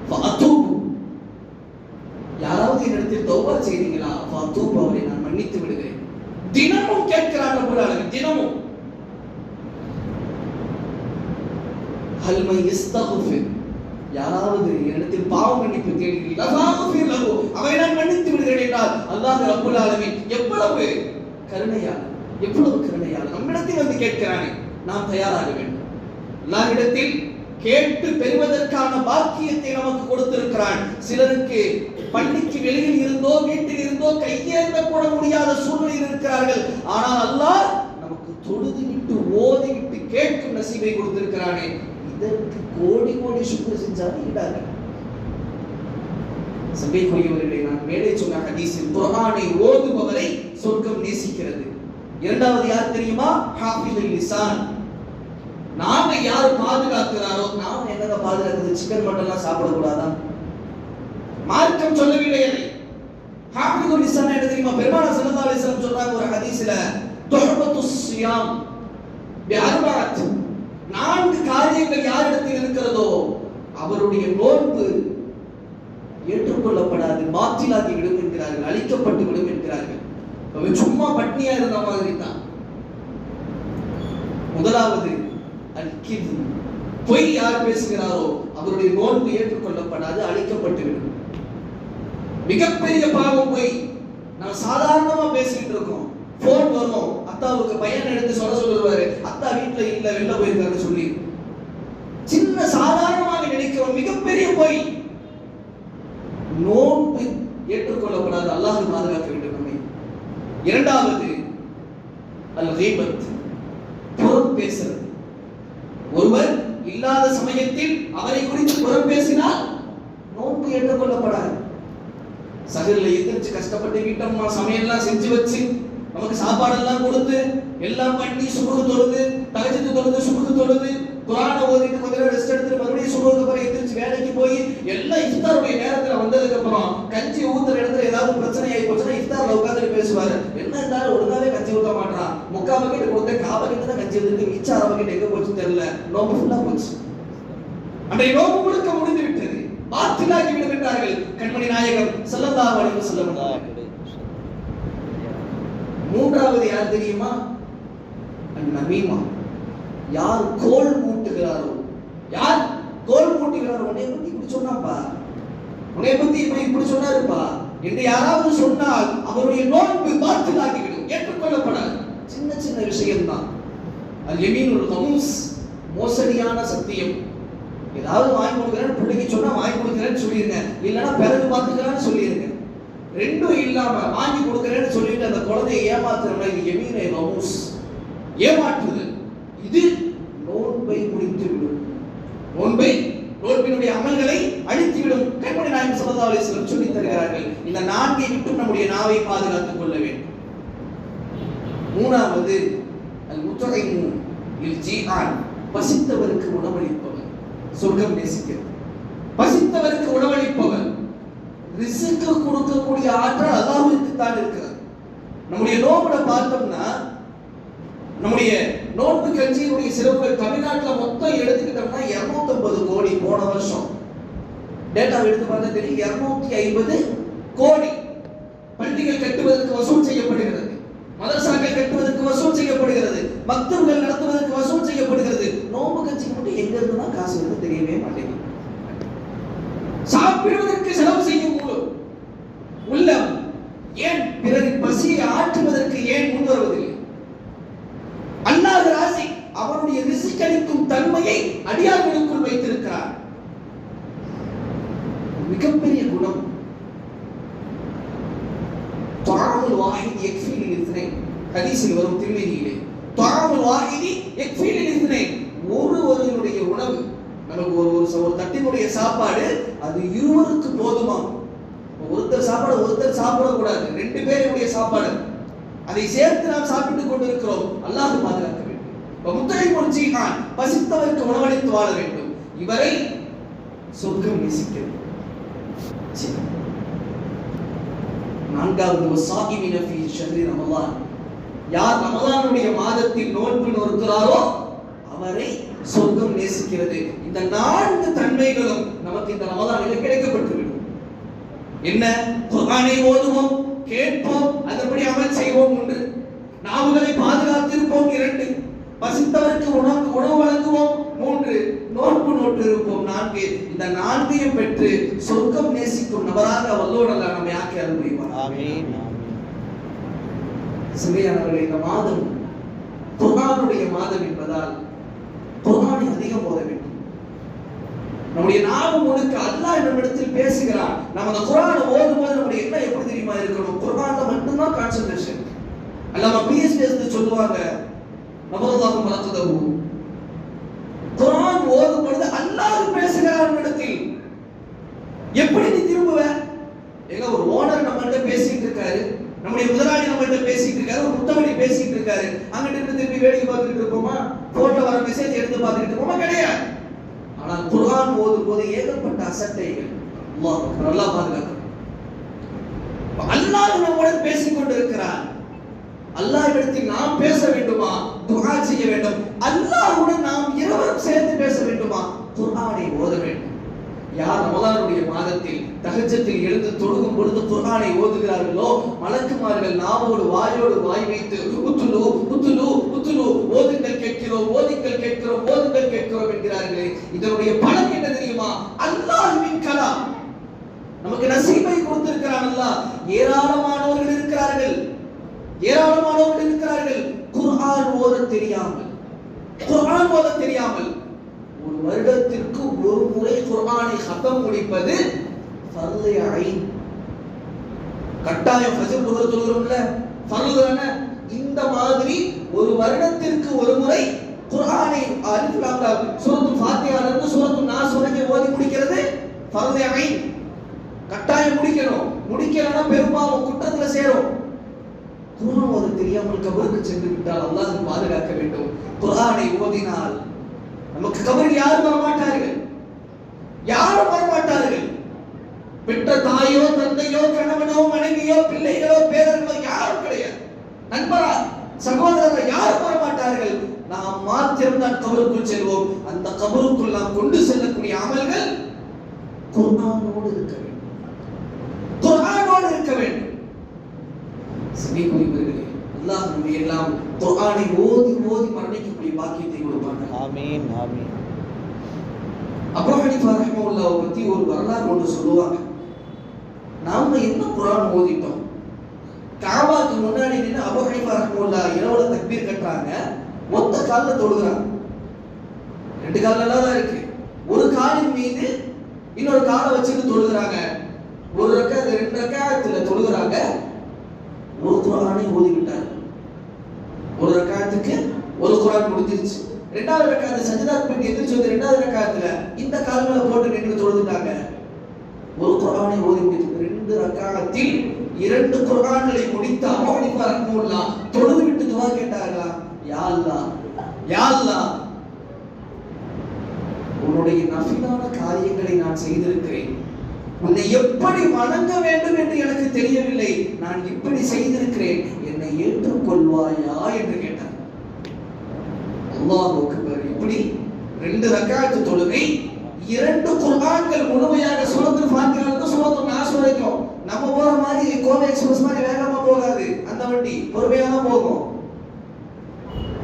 A: ஃபஅதூபு. யாராவது என்னிடத்தில் தௌபா செய்றீங்களா? ஃபஅதூபு, அவரை நான் மன்னித்து விடுகிறேன். தினமும் கேட்கிறான் ரப்பல் ஆலமீன், தினமும். ஹல் மை யஸ்தக்ஃபிர், யாராவது என்னிடத்தில் பாவ மன்னிப்பு தேடுகிறீர்களா? ஃபஅக்ஃபிர் லஹு, அவரை நான் மன்னித்து விடுகிறேன் என்றால் அல்லாஹ் ரப்பல் ஆலமீன் எவ்வளவு கருணையாளர், எவ்வளவு கருணையாளர். நம்மிடத்தில் வந்து கேட்கிறானே, நாம் தயாராக வேண்டும். அல்லாஹ்விடத்தில் கேட்டு பெறுவதற்கான பாக்கியத்தை நமக்கு கொடுத்திருக்கிறான். சிலருக்கு பள்ளிக்கு வெளியில் இருந்தோ வீட்டில் இருந்தோ கையேந்த கூட முடியாத சூழ்நிலையில் இருக்கிறார்கள். ஆனால் அல்லாஹ் நமக்கு தொழுது விட்டு ஓதி விட்டு கேட்கும் நசீபை கொடுத்திருக்கிறானே, இதற்கு கோடி கோடி சுக்ர் செஞ்சாலும் ஈடாக. சபைக்குரியவர்களை நான் மேலே சொன்ன ஹதீஸில் குர்ஆனை ஓதுபவரை சொர்க்கம் நேசிக்கிறது. இரண்டாவது யார் தெரியுமா? ஹாஃபிதுல் லிசான். நாம யார் பாதுகாக்கிறாரோ, நாம என்னங்க பாதுகாக்கிறது? சிக்கன் மட்டன்லாம் சாப்பிடக்கூடாதா? மார்க்கம் சொல்லவில்லை அதை. ஹாஃபிதுல் லிசான் என்ன தெரியுமா? பெருமானார் ஸல்லல்லாஹு அலைஹி வஸல்லம் சொல்றாங்க ஒரு ஹதீஸ்ல, துஹபத்துஸ் ஸியாம் பிஅர்பஅத். 4 காரியங்கள் யாரிடத்தில் இருக்கிறதோ அவருடைய நோன்பு ஏற்றுக்கொள்ளப்படாது, பாத்திலாகி விடும் என்கிறார்கள், அழிக்கப்பட்டு விடும் என்கிறார்கள். அவன் சும்மா பட்னியா இருந்த மாதிரி தான். முதலாவது அல்கிது, பொய் யார் பேசுகிறாரோ அவருடைய நோன்பு ஏற்றுக்கொள்ளப்படாது, அழிக்கப்பட்டு விடும். மிகப்பெரிய பாவம் பொய். நான் சாதாரணமா பேசிட்டு இருக்கோம், போன் வரும், அத்தாவுக்கு பையன் எடுத்து சொல்லுவாரு, அத்தா வீட்டுல இல்ல வெளில போயிருக்காரு சொல்லி, சின்ன சாதாரணமாக நினைக்கிறோம், மிகப்பெரிய பொய். நோன்பு ஏற்றுக்கொள்ளப்படாது, அல்லாஹ் பாதுகாக்க வேண்டும் நம்மை. இரண்டாவது அல் கீபத், புறம் பேசுறது. ஒருவர் இல்லாத சமயத்தில் அவரை குறித்து புறம் பேசினால் நோன்பு ஏற்றுக்கொள்ளப்படாது. சகல்ல எந்திரிச்சு கஷ்டப்பட்டு வீட்டம்மா சமையல்லாம் செஞ்சு வச்சு நமக்கு சாப்பாடெல்லாம் கொடுத்து எல்லாம் பண்ணி சுபஹ் தொழுது, தஹஜ்ஜுத் தொழுது, சுபஹ் தொழுது, குர்ஆனை ஓதிட்டு கொஞ்ச நேரம் ரெஸ்ட் எடுத்துட்டு மறுபடியும் சுபஹ்க்கு அப்புறம் எந்திரிச்சு வேலைக்கு போய் எல்லாம் இஃப்தாருடைய நேரத்துல வந்ததுக்கு அப்புறம் கஞ்சி ஊத்துற இடத்துல ஏதாவது பிரச்சனை ஆகி போச்சுன்னா கோடீஸ்வரர் என்ன இருந்தாலும் ஒழுங்காவே கஞ்சி ஊத்த மாட்டான், 3/4 பக்கெட் கொடுத்த 1/4 பக்கெட் தான் கஞ்சி ஊத்திருக்கு, மிச்ச 1/2 பக்கெட் எங்க போச்சு தெரியல, நோம்பு ஃபுல்லா போச்சு. அன்றைய நோம்பு முழுக்க முடிந்து விட்டது, பாத்திலாகி விடுகின்றார்கள் கண்மணி நாயகம் ஸல்லல்லாஹு அலைஹி வஸல்லம். மூன்றாவது யார் தெரியுமா? அந்நமீமா. யார் கோல் மூட்டுகிறாரோ, யார் கோல் மூட்டுகிறாரோ, உன்னை பத்தி இப்படி சொன்னாப்பா, உன்னை பத்தி இப்படி சொன்னாருப்பா என்று யாராவது சொன்னால் அவருடைய நோன்பு பாத்திலாகிவிடும், ஏற்றுக்கொள்ளப்படாது. சின்ன சின்ன விஷயம்தான். அல் யமீனுல் கமூஸ், மோசடியான சத்தியம். ஏதாவது வாங்கி கொடுக்குறேன்னு பிள்ளைக்கு சொன்னா வாங்கி கொடுக்குறேன்னு சொல்லிருங்க, இல்லைன்னா பிறகு பார்த்துக்கலான்னு சொல்லிருங்க. ரெண்டும் இல்லாம வாங்கி கொடுக்குறேன்னு சொல்லிட்டு அந்த குழந்தையை ஏமாத்துறோம்னா இது யமீனே கமூஸ், ஏமாற்றுதல். இது நோன்பை முடித்துவிடும், நோன்பினுடைய அமல்களை அழித்துவிடும். கண்மணி நாயகம் ஸல்லல்லாஹு அலைஹி வஸல்லம் சொல்லித் தருகிறார்கள். இந்த 4ஐ விட்டு நம்முடைய நாவை பாதுகாத்துக் கொள்ள வேண்டும். மூணாவது அல் முத்இமு லில் ஜீஆன், பசித்தவருக்கு உணவளிப்பவர், சொர்க்கம் நேசிக்கிறது. பசித்தவருக்கு உணவளிப்பவர். ரிஸ்க் கொடுக்கக்கூடிய ஆற்றல் அல்லாஹ்வுக்கு தான் இருக்கிறது. நம்முடைய நோன்புல பார்த்தோம்னா, நம்முடைய நோன்பு கட்சியினுடைய சிறப்புகள் தமிழ்நாட்டில் மொத்தம் எடுத்துக்கிட்டோம்னா 250 கோடி. போன வருஷம் டேட்டா எடுத்து பார்த்தா தெரியும், 250 கோடி பள்ளிகள் கட்டுவதற்கு வசூல் செய்யப்படுகிறது, மதரசாக்கள் கட்டுவதற்கு வசூல் செய்யப்படுகிறது, மக்தப்கள் நடத்துவதற்கு வசூல் செய்யப்படுகிறது. நோன்பு கட்சிக்கு மட்டும் எங்க இருந்துனா காசு வருது தெரியவே மாட்டேங்குது. சாப்பிடுவதற்கு செலவு செய்யும் உள்ளம் ஏன் பிறரின் பசியை ஆற்றுவதற்கு ஏன் முன் வருவதில்லை? அல்லாஹ் ராசி அவருடைய ரிஸ்க் அளிக்கும் தன்மையை அடியார்களுக்குள் வைத்திருக்கிறார். மிகப்பெரிய குணம். துஆமுல் வாஹித் யக்ஃபி லில் இத்னைன், ஹதீஸில் வரும் திருமதியிலே துஆமுல் வாஹிதி யக்ஃபி லில் இத்னைன், ஒருவருடைய உணவு, நமக்கு ஒரு தட்டினுடைய சாப்பாடு அது இருவருக்கு போதுமா? ஒருத்தர் சாப்பாடு ஒருத்தர் சாப்பிடக்கூடாது, 2 பேருடைய சாப்பாடு, அதை சேர்த்து நாம் சாப்பிட்டுக் கொண்டிருக்கிறோம். அல்லாஹ் பாதுகாக்க வேண்டும். முத்இமுல் ஜீஆன், பசித்தவருக்கு உணவளித்து வாழ வேண்டும். இவரை சொர்க்கம் நேசிக்கிறது. நான்காவது வஸாயிமின ஃபீ ஷஹ்ரி ரமலான், யார் ரமலானுடைய மாதத்தில் நோன்பு நோற்கிறாரோ அவரை சொர்க்கம் நேசிக்கிறது. இந்த 4 தன்மைகளும் நமக்கு இந்த ரமலானில் கிடைக்கப்பட்டுவிடும். என்ன? குர்ஆனை ஓதுவோம், கேட்போம், அதன்படி அமல் செய்வோம் 1, நாவுகளை பாதுகாத்திருப்போம் 2, பசித்தவருக்கு உணவு வழங்குவோம் 3, நோன்பு நோட்டு இருப்போம் 4. இந்த 4ஐயும் பெற்று சொர்க்கம் நேசிக்கும் நபராக வல்லோர் அல்லாஹ் நம்மை ஆக்கி அருள் புரிவார். ஆமீன். சிறியானவர்களே, இந்த மாதம் குர்ஆனுடைய மாதம் என்பதால் குர்ஆனை அதிகம் ஓத வேண்டும். நம்முடைய நாவு முழுக்க அல்லாஹ் நம்மிடத்தில் பேசுகிறான். நம்ம அந்த குர்ஆனை ஓதும்போது நம்முடைய எண்ணம் எப்படி தெரியுமா இருக்கணும்? குர்ஆன்ல மட்டும்தான் கான்சென்ட்ரேஷன். அல்லாஹ் பிஎஸ்பிஎஸ் சொல்லுவாங்க, நபருல்லாஹு மலத்ததஹு, குர்ஆன் ஓதும் பொழுது அல்லாஹ் பேசுகிறான் நம்மிடத்தில். எப்படி நீ திரும்புவ? ஏங்க, ஒரு ஓனர் நம்மகிட்ட பேசிட்டு இருக்காரு, நம்முடைய முதலாளி நம்மகிட்ட பேசிட்டு இருக்காரு, ஒரு முத்தவடி பேசிட்டு இருக்காரு, அங்கிட்ட இருந்து திரும்பி வேடிக்கை பார்த்துட்டு இருப்போமா? போன்ல வர மெசேஜ் எடுத்து பார்த்துட்டு இருப்போமா? கிடையாது. ஆனால் குர்ஆன் ஓதும் போது ஏகப்பட்ட அசட்டைகள். அல்லாஹ் பாதுகாக்கணும். அல்லாஹ் நம்முடன் பேசிக் கொண்டிருக்கிறார். அல்லாஹ்விடத்தில் நாம் பேச வேண்டுமா? துஆ செய்ய வேண்டும். அல்லாஹ்வுடன் நாம் இருவரும் சேர்ந்து பேச வேண்டுமா? குர்ஆனை ஓத வேண்டும். யார் ரமலானுடைய மாதத்தில் தஹஜ்ஜத்தில் எழுந்து தொழுகும் பொழுது குர்ஆனை ஓதுகிறார்களோ, மலக்குமார்கள் நாவோடு வாயோடு வாய் வைத்து உத்துலு உத்துலு உத்துலு, ஓதுங்கள் கேட்கிறோம், ஓதுங்கள் கேட்கிறோம், ஓதுங்கள் கேட்கிறோம் என்கிறார்களே. இதனுடைய பலன் என்ன தெரியுமா? அல்லாஹ்வின் கலாம் நமக்கு நசீபை கொடுத்திருக்கிறான் அல்லாஹ். ஏராளமானவர்கள் இருக்கிறார்கள், ஏராளமானவர்கள் இருக்கிறார்கள் குர்ஆன் ஓத தெரியாமல், குர்ஆன் ஓத தெரியாமல். ஒரு வருடத்திற்கு ஒரு முறை குர்ஆனை ختم முடிப்பது ஃபர்து ஐன், கட்டாயம். ஃபஜ்ர் தொழுது தொழுகிறோம்ல, ஃபர்து தானே. இந்த மாதிரி ஒரு வருடத்திற்கு ஒரு முறை குர்ஆனை அலிஃப் லாம் ரா சூரத்துல் ஃபாத்திஹால இருந்து சூரத்துல் நாஸ் வரைக்கும் ஓதி முடிக்கிறது ஃபர்து ஐன், கட்டாயம் முடிக்கணும். முடிக்கலனா பெரும்பாலும் குற்றத்துல சேரும். குர்ஆன் ஓத தெரியாமல் கபருக்கு சென்று விட்டால் அல்லாஹ் பாதுகாக்க வேண்டும். குர்ஆனை ஓதினால் நமக்கு கபரில் யாரும் வரமாட்டார்கள், யாரும் வரமாட்டார்கள். பெற்ற தாயோ தந்தையோ கணவனோ மனைவியோ பிள்ளைகளோ பேரர்களோ யாரும் கிடையாது. நண்பரா சகோதரர்கள் யாரும் வர மாட்டார்கள். நாம் மாத்திரம் தான் கபருக்குள் செல்வோம். அந்த கபருக்குள் நாம் கொண்டு செல்லக்கூடிய அமல்கள் குர்ஆனோடு இருக்க வேண்டும். குர்ஆனோடு இருக்க வேண்டும். சிறியவர்களே, அல்லாஹ் நம்மை எல்லாம் குர்ஆனை ஓதி ஓதி மரணிக்கக்கூடிய பாக்கியத்தை கொடுப்பாங்க.
B: ஆமீன் ஆமீன்.
A: அபூ ஹனீஃபா ரஹ்மத்துல்லாஹி பத்தி ஒரு வரலாறு ஒன்று சொல்லுவாங்க. நாம என்ன குர்ஆன் ஓதிட்டோம். காபாக்கு முன்னாடி நின்று அபூ ஹனீஃபா ரஹ்மத்துல்லாஹி இரவுல தக்பீர் கட்டுறாங்க. ஒத்த கால்ல தொழுகிறாங்க. ரெண்டு கால்ல தான் இருக்கு. ஒரு காலின் மீது இன்னொரு காலை வச்சுட்டு தொழுகிறாங்க. ஒரு ரக்காத் ரெண்டு ரக்காத்துல தொழுகிறாங்க. ஒரு குர்ஆனை ஓதி விட்டாங்க. ஒரு ரக்காத்துக்கு ஒரு குர்ஆன் முடிஞ்சிருச்சு. இரண்டாவது ரக்காத்து சஜ்தாக்கு போய் எந்திரிச்சு வந்து இரண்டாவது ரக்காத்துல இந்த கால் மேல போட்டு நின்று தொழுதுட்டாங்க. ஒரு குர்ஆனை ஓதி முடிச்சு ரெண்டு ரக்காத்தில் இரண்டு குர்ஆன்களை முடித்த அபூ ஹனீஃபா ரஹ்மத்துல்லாஹ் தொழுது விட்டு துஆ கேட்டார்களா, யா அல்லாஹ் யா அல்லாஹ், உன்னுடைய நஃபிலான காரியங்களை நான் செய்திருக்கிறேன். உன்னை எப்படி வணங்க வேண்டும் என்று எனக்கு தெரியவில்லை. நான் இப்படி செய்திருக்கிறேன். என்னை ஏற்றுக்கொள்வாயா என்று கேட்டார். அல்லாஹ் அக்பர். இப்படி ரெண்டு ரக்காத்து தொழுகை, இரண்டு குர்ஆன்கள் முழுமையாக சூரத்துல் ஃபாத்திஹா இருந்து சூரத்துல் நாஸ் வரைக்கும். நம்ம போற மாதிரி கோவை எக்ஸ்பிரஸ் மாதிரி வேகமா போகாது. அந்த வண்டி பொறுமையா தான் போகும்.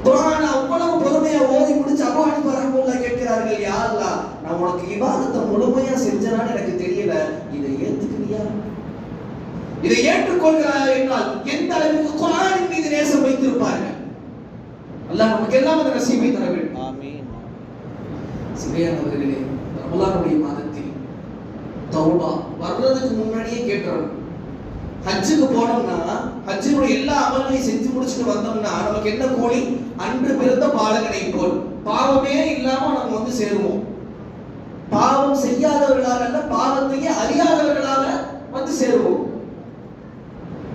A: குர்ஆன் அவ்வளவு பொறுமையா ஓதி முடிச்சு அபூ ஹனீஃபா ரஹ்மத்துல்லாஹி கேட்கிறார்கள், யா அல்லாஹ், நான் உனக்கு இபாதத்தை முழுமையா செஞ்சனான்னு எனக்கு தெரியல. இதை ஏத்துக்கிறியா? இதை ஏற்றுக்கொள்கிறாயா என்றால் எந்த அளவுக்கு குர்ஆனின் மீது நேசம் வைத்திருப்பார்கள். அல்லாஹ் நமக்கு எல்லாம் அந்த நசீபை தர வேண்டும்.
B: ஆமீன்.
A: சிறியானவர்களே, ரமலானுடைய மாதத்தில் தௌபா வர்றதுக்கு முன்னாடியே கேட்கிறோம். ஹஜ்ஜுக்கு போனோம்னா ஹஜ்ஜினுடைய எல்லா அமல்களையும் செஞ்சு முடிச்சுட்டு வந்தோம்னா நமக்கு என்ன கூலி? அன்று பிறந்த பாலகனை போல் பாவமே இல்லாம நம்ம வந்து சேருவோம். பாவம் செய்யாதவர்களாக அல்ல, பாவத்தையே அறியாதவர்களாக வந்து சேருவோம்.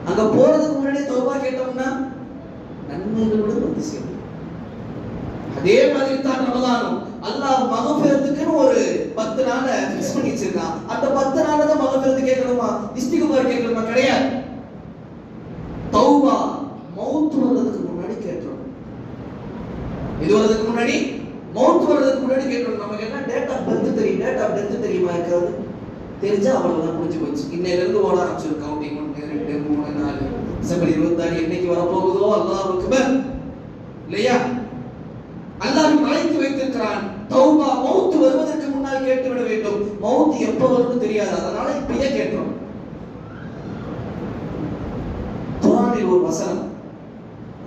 A: அங்க போறதுக்கு முன்னாடி தௌபா கேட்டோம்னா நன்மைகளோடு வந்து சேருவோம். அதே மாதிரி தான் ரமலானும் அல்லாஹ் மகஃபிரத்துக்குன்னு ஒரு 10 நாளை ஃபிக்ஸ் பண்ணி வச்சிருக்கான். அந்த 10 நாள்ல தான் மகஃபிரத்து கேட்கணுமா, இஸ்திக்பார் கேட்கணுமா? கிடையாது. தௌபா மௌத் வர்றதுக்கு முன்னாடி கேட்கணும். இது வர்றதுக்கு முன்னாடி, மௌத் வர்றதுக்கு முன்னாடி கேட்கணும். நமக்கு என்ன டேட் ஆஃப் பர்த் தெரியும், டேட் ஆஃப் டெத் தெரியுமா? இருக்காது. தெரிஞ்சா அவ்வளவுதான், முடிஞ்சு போச்சு. இன்னையில இருந்து ஓட ஆரம்பிச்சிருக்கோம். கவுண்டிங் 1 2 3 4 டிசம்பர் 26 என்னைக்கு வரப்போகுதோ அல்லாஹ் அக்பர். இல்லையா? அல்லாஹ் மறைத்து வைத்திருக்கிறான். தௌபா மௌத் வருவதற்கு முன்னால் கேட்டுவிட வேண்டும். மௌத் எப்ப வரும்னு தெரியாது. அதனால இப்பயே கேட்கிறோம். குர்ஆனில் ஒரு வசனம்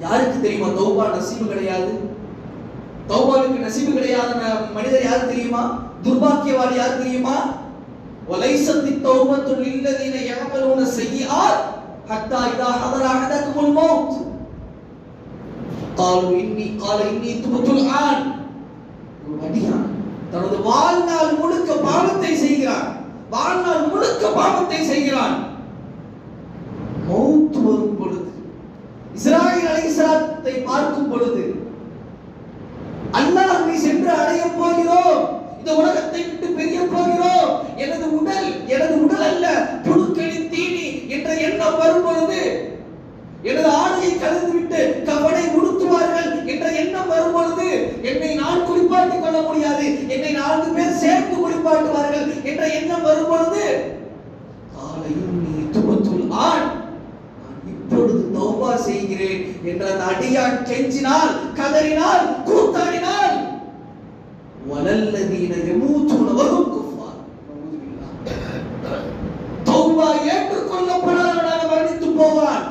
A: யாருக்கு தெரியுமா? தௌபா நசீபு கிடையாது. தௌபாவுக்கு நசீபு கிடையாத மனிதர் யார் தெரியுமா? துர்பாக்கியவாதி யார் தெரியுமா? வலைஸத் தௌபத்து லில்லதீன யஅமலூன ஸய்யிஆத் ஹத்தா இதா ஹதர அஹதகுமுல் மௌத் قالوا إني تبت الآن. அடியான் தனது வாழ்நாள் முழுக்க பாவத்தை செய்கிறான். வாழ்நாள் முழுக்க பாவத்தை செய்கிறான். மௌத் வரும் பொழுது, இஸ்ராயீல் அலைஹிஸ்ஸலாத்தை பார்க்கும் பொழுது, அல்லாஹ்வை சென்று அடைய போகிறோம், இந்த உலகத்தை விட்டு பிரிய போகிறோம், எனது உடல் அல்ல புழுக்களின் தீனி என்ற எண்ணம் வரும் பொழுது, எனது ஆடையை கலந்து விட்டு கவனை உடுத்துவார்கள் என்ற எண்ணம் வரும் பொழுது, என்னை நான் குளிப்பாட்டிக் கொள்ள முடியாது, என்னை 4 பேர் சேர்த்து குளிப்பாட்டுவார்கள் என்ற எண்ணம் வரும் பொழுது, நான் இப்பொழுது தௌபா செய்கிறேன் என்ற அந்த அடியான் கெஞ்சினால், கதறினால், கூத்தாடினால், வலல்லதீன யமூதுன வஹும் குஃபார். தௌபா ஏற்றுக்கொள்ளப்படாதவனாக மரணித்து போவான்.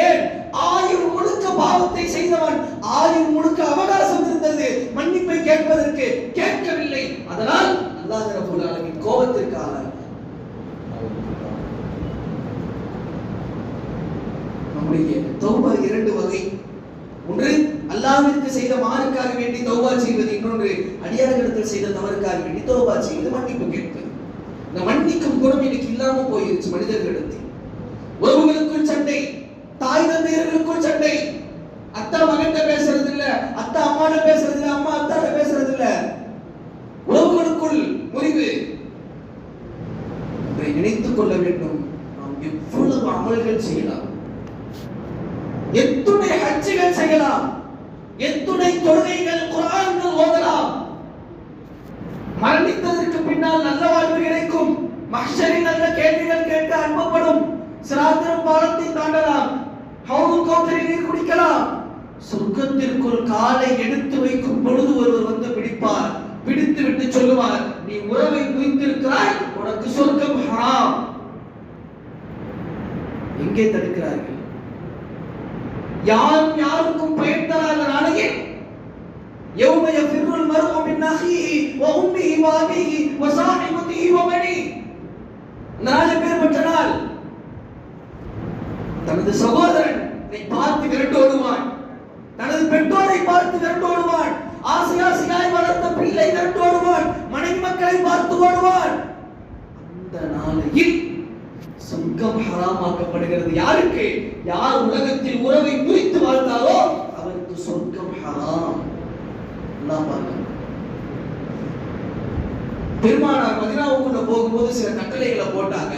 A: ஏன்? ஆயுள் முழுக்க பாவத்தை செய்தவன். ஆயுள் முழுக்க அவகாசம் இருந்தது மன்னிப்பை கேட்பதற்கு, கேட்கவில்லை. அதனால் அல்லாஹ் ரப்பல் ஆலமீன் கோபத்திற்கு ஆளானார். நம்முடைய தௌபா 2 வகை. ஒன்று அல்லாஹ்விற்கு செய்த மாறுக்காக வேண்டி தௌபா செய்வது, இன்னொன்று அடியார்களிடத்தில் செய்த தவறுக்காக வேண்டி தௌபா செய்வது, மன்னிப்பு கேட்பது. இந்த மன்னிக்கும் குணம் இன்னைக்கு இல்லாம போயிருச்சு மனிதர்களிடத்தில். உறவுகளுக்குள் சண்டை, தாய் தந்தையர்களுக்குள் சண்டை, அத்தா மகன்கிட்ட பேசுறது இல்ல, அத்தா அம்மாட்ட பேசுறது இல்ல, அம்மா அத்தாட்ட பேசுறது இல்ல, உறவுகளுக்குள் முறிவு. மஹ்ஷரில் நல்ல கேள்விகள் கேட்டு அனுப்பப்படும். சிராத்திரம் பாலத்தை தாண்டலாம், ஹவுதுல் கௌதரில் நீர் குடிக்கலாம். சொர்க்கத்திற்குள் காலை எடுத்து வைக்கும் பொழுது ஒருவர் வந்து பிடிப்பார். பிடித்து விட்டு சொல்லுவார், நீ உறவை முறித்திருக்கிறாய், உனக்கு சொர்க்கம் ஹராம். எங்கே தடுக்கிறார்கள்? யாரும் யாருக்கும் பயன் தராத நாளையில் யௌம யஃபிருல் மர்உ மின் அஹீஹி வ உம்மிஹி வ அபீஹி வ ஸாஹிபதிஹி வ பனீஹி. நாளை பேர்பட்ட நாள். தனது சகோதரனை பார்த்து விரட்டோடுவான், தனது பெற்றோரை பார்த்து விரட்டோடுவான், ஆசையாய் வளர்த்த பிள்ளை விரட்டோடுவான், மனைவி மக்களை பார்த்து ஓடுவான். அந்த நாளையில் சொர்க்கம் ஹராமாக்கப்படுகிறது. யாருக்கு? யார் உலகத்தில் உறவை முறித்து வாழ்ந்தாரோ அவருக்கு சொர்க்கம் ஹராம். பெருமானார் மதீனாவுக்குள்ள போகும்போது சில கட்டளைகளை போட்டாங்க.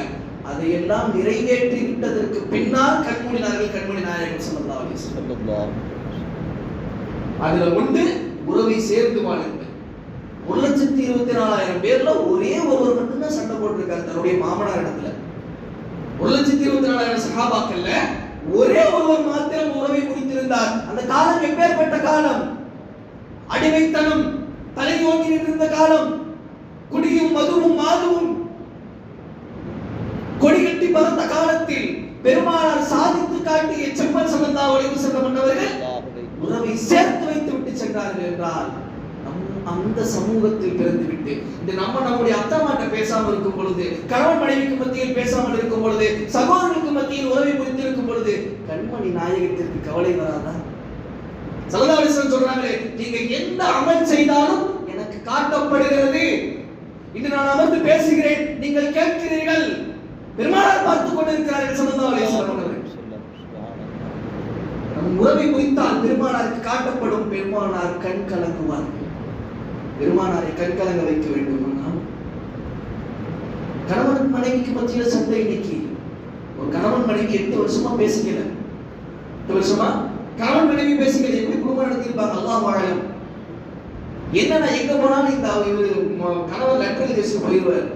A: அதையெல்லாம் நிறைவேற்றி விட்டதற்கு பின்னால் கண்மூடினார்கள் கண்மணி நாயகம் ஸல்லல்லாஹு அலைஹி வஸல்லம். அதுல ஒன்று உறவை சேர்ந்து வாழுங்கள். 1,24,000 பேர்ல ஒரே ஒருவர் மட்டும்தான் சண்டை போட்டிருக்காரு தன்னுடைய மாமனார் இடத்துல. 1,24,000 சஹாபாக்கள்ல ஒரே ஒருவர் மாத்திரம் உறவை முடித்திருந்தார். அந்த காலம் எப்பேற்பட்ட காலம்? அடிமைத்தனம் தலை ஓங்கி நின்றிருந்த காலம், குடியும் மதுவும் மாதுவும் கொடிகட்டி பறந்த காலத்தில் பெருமானார் சாதித்து காட்டிய செம்மன் ஸல்லல்லாஹு அலைஹி வஸல்லம் மன்னவர்கள் உறவை சேர்த்து வைத்து விட்டு சென்றார்கள் என்றால் அந்த சமூகத்தில் பிறந்துவிட்டு இந்த நம்முடைய அத்தமாட்ட பேசாமல் இருக்கும் பொழுது, கணவன் மனைவிக்கு மத்தியில் பேசாமல் இருக்கும் பொழுது, சகோதரர்களுக்கு மத்தியில் உறவை முறித்திருக்கும் பொழுது கண்மணி நாயகத்திற்கு கவலை வராதா? ஸல்லல்லாஹு அலைஹி வஸல்லம் சொல்றாங்களே, நீங்க எந்த அமல் செய்தாலும் எனக்கு காட்டப்படுகிறது. இன்று நான் அமர்ந்து பேசுகிறேன், நீங்கள் கேட்கிறீர்கள். பெருமானார் பார்த்துக் கொண்டிருக்கிறார்கள் ஸல்லல்லாஹு அலைஹி வஸல்லம். நம் உறவை முறித்தால் பெருமானாருக்கு காட்டப்படும். பெருமானார் கண் கலங்குவார்கள். பெருமானாரை கண் கலங்க வைக்க வேண்டும். கணவன் மனைவிக்கு மத்தியில் சண்டை. இன்னைக்கு ஒரு கணவன் மனைவி 8 வருஷமா பேசிக்கல. 8 வருஷமா கணவன் மனைவி பேசிக்கல. எப்படி குடும்பம் நடத்திருப்பாங்க அல்லாஹ் வாழலாம். என்னன்னா எங்க போனாலும் இந்த கணவன் லெட்டர் எழுதி வச்சு போயிடுவார்.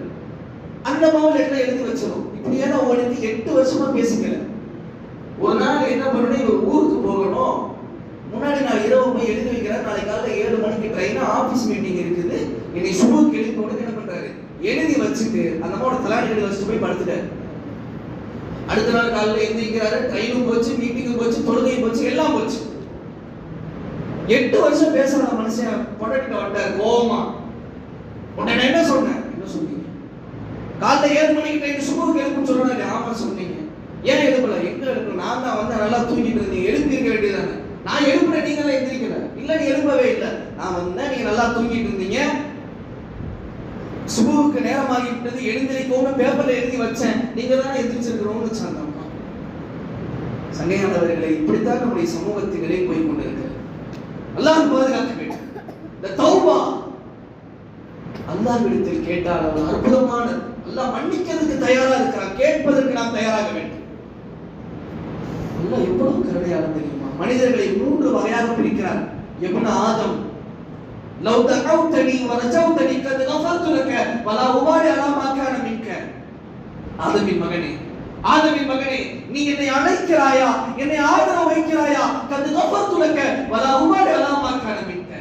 A: அந்த மாதிரி லெட்டர் எழுதி வச்சிடும். இப்படியே ஓடிட்டு 8 வருஷமா பேசிக்கல. ஒரு நாள் என்ன பண்ணணும், ஒரு ஊருக்கு போகணும். முன்னாடி நாள் இரவு போய் எழுதி வைக்கிறார். நாளைக்கு காலையில் 7 மணிக்கு ட்ரெயின், ஆபீஸ் மீட்டிங் இருக்குது. இன்னைக்கு சுபுக்கு எழுதி போட்டு என்ன பண்றாரு, எழுதி வச்சுட்டு அந்த மாதிரி தலாடி எழுதி வச்சுட்டு போய் படுத்துட்டாரு. அடுத்த நாள் காலையில் எழுந்திருக்கிறாரு. ட்ரெயினும் போச்சு, மீட்டிங்கும் போச்சு, தொழுகையும் போச்சு, எல்லாம் போச்சு. 8 வருஷம் பேசுற மனுஷன் பொண்டாட்டிட்ட வந்தார் கோவமா. உடனே என்ன சொன்னேன்? என்ன சொன்னீங்க? காலையில் 7 மணிக்கு ட்ரெயின் சுபுக்கு எழுப்புன்னு சொல்றாங்க. ஆமா சொன்னீங்க. ஏன் எழுப்பல? எங்க எழுப்பல? நான் தான் வந்து நல்லா தூங்கிட்டு இருந்தீங்க, எழுப்பியிருக்க வேண்டியதானே. நான் எழுப்புறேன், நீங்க தான் எந்திரிக்கல. இல்ல நீ எழுப்பவே இல்லை. நான் வந்தேன், நீங்க நல்லா தூங்கிட்டு இருந்தீங்க. சுபுவுக்கு நேரமாகி விட்டது, எழுந்திரிக்கவும் பேப்பர்ல எழுதி வச்சேன், நீங்க தானே எந்திரிச்சிருக்கிறோம்னு சொன்னாங்க. சங்கையானவர்களை, இப்படித்தான் நம்முடைய சமூகத்தின் நிலை போய் கொண்டிருக்கிறது. அல்லாஹ் பாதுகாக்க வேண்டும். இந்த தௌபா அல்லாஹ்விடத்தில் கேட்டால் அவர் அற்புதமான, அல்லாஹ் மன்னிக்கிறதுக்கு தயாரா இருக்கிறார். கேட்பதற்கு நாம் தயாராக வேண்டும். அல்லாஹ் எவ்வளவு கருணையாளன் தெரியுமா? மனிதர்களை 3 வகையாக பிரிக்கிறார். இப்னு ஆதம், லவ் தகௌதனி வ ரஜௌதனி கத் கஃபர்து லக வலா உபாலி அலா மா கான மின்க. ஆதமின் மகனே, ஆதமின் மகனே, நீ என்னை அழைக்கிறாயா, என்னை ஆதரவு வைக்கிறாயா? கத் கஃபர்து லக வலா உபாலி அலா மா கான மின்க.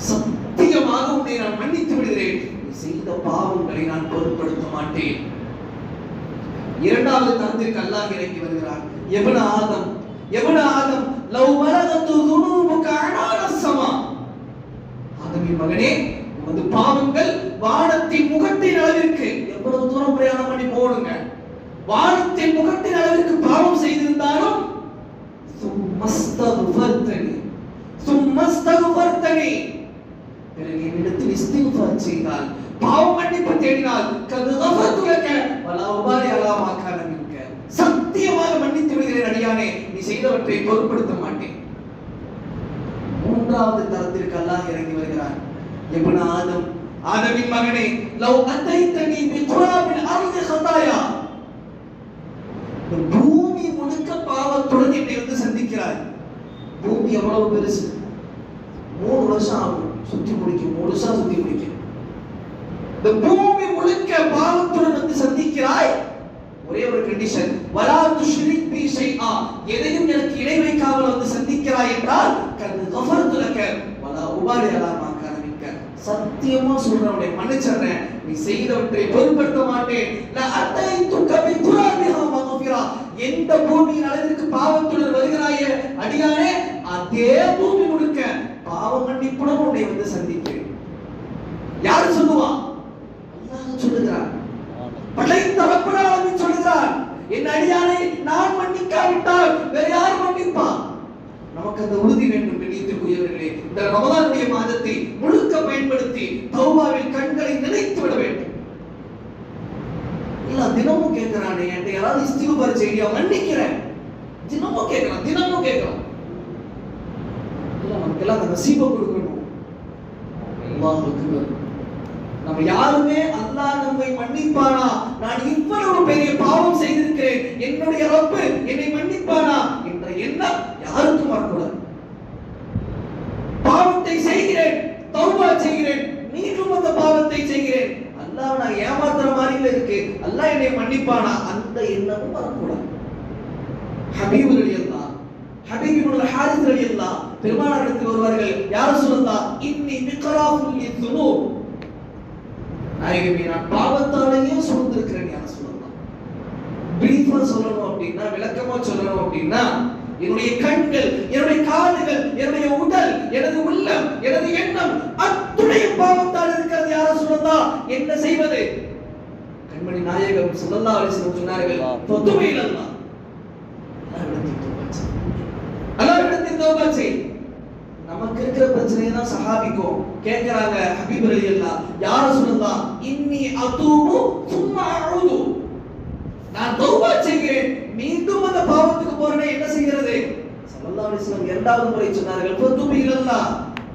A: சத்தியமாக உன்னை நான் மன்னித்து விடுகிறேன். நீ செய்த பாவங்களை நான் பொருட்படுத்த மாட்டேன். இரண்டாவது தரத்திற்கு அல்லாஹ் இறங்கி வருகிறார். இப்னு ஆதம், இப்னு ஆதம், லவ் பலகது ذنوبك عنان السما. ஆதமின் மகனே, உனது பாவங்கள் வானத்தின் முகட்டின் அளவிற்கு, எவ்வளவு தூரம் பிரயாணம் பண்ணி போடுங்க, வானத்தின் முகட்டின் அளவிற்கு பாவம் செய்திருந்தாலும் சும்மஸ்தக்ஃபர்தனி, சும்மஸ்தக்ஃபர்தனி, பிறகு என்னிடத்தில் இஸ்திக்ஃபார் செய்தால், பாவ மன்னிப்பு தேடினால், கத் கஃபர்து லக வலா உபாலி அலா மா கான மின்க, சத்தியமாக மன்னித்து விடுகிறேன் அடியானே, நீ செய்தவற்றை பொருட்படுத்த மாட்டேன். மூன்றாவது தரத்திற்கு அல்லாஹ் இறங்கி வருகிறார். இப்னு ஆதம், ஆதமின் மகனே, லவ் அதைதனி பி துராபில் அர்தி ஹதாயா. பூமி முழுக்க பாவத்துடன் என்னை வந்து சந்திக்கிறாய். பூமி எவ்வளவு பெருசு? 3 வருஷம் ஆகும் சுத்தி முடிக்கும். 3 வருஷம் சுத்தி முடிக்கும். இந்த பூமி முழுக்க பாவத்துடன் வந்து சந்திக்கிறாய், ஒரே ஒரு கண்டிஷன், வலா துஷ்ரிக் பி ஷைஆ, எதையும் எனக்கு இணை வைக்காமல் வந்து சந்திக்கிறாய் என்றால் கத் கஃபர்து லக வலா உபாலி அலா மா கான மின்க, சத்தியமா சொல்றேன் உன்னை மன்னிச்சறேன், நீ செய்தவற்றை பொருட்படுத்த மாட்டேன். ல அதைதுக பி குராபிஹா மக்ஃபிரா, எந்த பூமியின் அளவிற்கு பாவத்துடன் வருகிறாயே அடியானே, அதே பூமி முழுக்க பாவ மன்னிப்புடன் உன்னை வந்து சந்திக்கிறேன். யார் சொல்லுவா? அல்லாஹ் சொல்லுகிறான். படைத்த ரப்பல் ஆலமீன் சொல்லுகிறான், என் அடியானை நான் மன்னிக்காவிட்டால் வேற யார் மன்னிப்பா? நமக்கு அந்த உறுதி வேண்டும். கண்ணியத்திற்குரியவர்களே, இந்த ரமலானுடைய மாதத்தை முழுக்க பயன்படுத்தி தௌபாவில் கண்களை நினைத்து விட வேண்டும். இல்ல தினமும் கேட்கிறானே, என்கிட்ட யாராவது இஸ்திக்பார் செய்யா மன்னிக்கிறேன், தினமும் கேட்கிறான். இல்ல நமக்கெல்லாம் அந்த நசீபை கொடுக்கணும். அல்லாஹ் அக்பர். நம்ம யாருமே அல்லாஹ் நம்மை மன்னிப்பானா, நான் இவ்வளவு பெரிய பாவம் செய்திருக்கிறேன், என்னுடைய ரப்பு என்னை மன்னிப்பானா என்ற எண்ணம் யாருக்கும் வரக்கூடாது. பாவத்தை செய்கிறேன், தௌபா செய்கிறேன், மீண்டும் அந்த பாவத்தை செய்கிறேன், அல்லாஹ் நான் ஏமாத்துற மாதிரி இருக்கு, அல்லாஹ் என்னை மன்னிப்பானா, அந்த எண்ணமும் வரக்கூடாது. ஹபீப் ரலியல்லாஹ், ஹபீப் இப்னு ஹாரிஸ் ரலியல்லாஹ் பெருமானாரிடத்தில் வருவார்கள், யா ரசூலல்லாஹ் இன்னி மிக்ராஃபுல் லிதுனூப், நாயகமே நான் பாவத்தாலேயே சூழ்ந்திருக்கிறேன் யா ரசூலல்லாஹ். பிரீஃபா சொல்லணும் அப்படின்னா, விளக்கமா சொல்லணும் அப்படின்னா, என்னுடைய கண்கள், என்னுடைய காதுகள், என்னுடைய உடல், எனது உள்ளம், எனது எண்ணம் அத்துணை பாவத்தால் இருக்கிறது யா ரசூலல்லாஹ், என்ன செய்வது? கண்மணி நாயகம் ஸல்லல்லாஹு அலைஹி வஸல்லம் சொன்னார்கள், ஃபதுபைல் அல்லாஹ், அல்லாஹ்விடத்தில் தௌபா செய். நமக்கு இருக்கிற பிரச்சனை தான் சஹாபிக்கும் கேக்குறாங்க. ஹபீப் ரலியல்லாஹ், யா ரசூலல்லாஹ் இன்னி அதூபு சும்மா அஊது, நான் தௌபா செய்கிறேன், மீண்டும் அந்த பாவத்துக்கு போறேனே, என்ன செய்கிறது? ஸல்லல்லாஹு அலைஹி வஸல்லம் இரண்டாவது முறை சொன்னார்கள், ஃபதுபைல் அல்லாஹ்,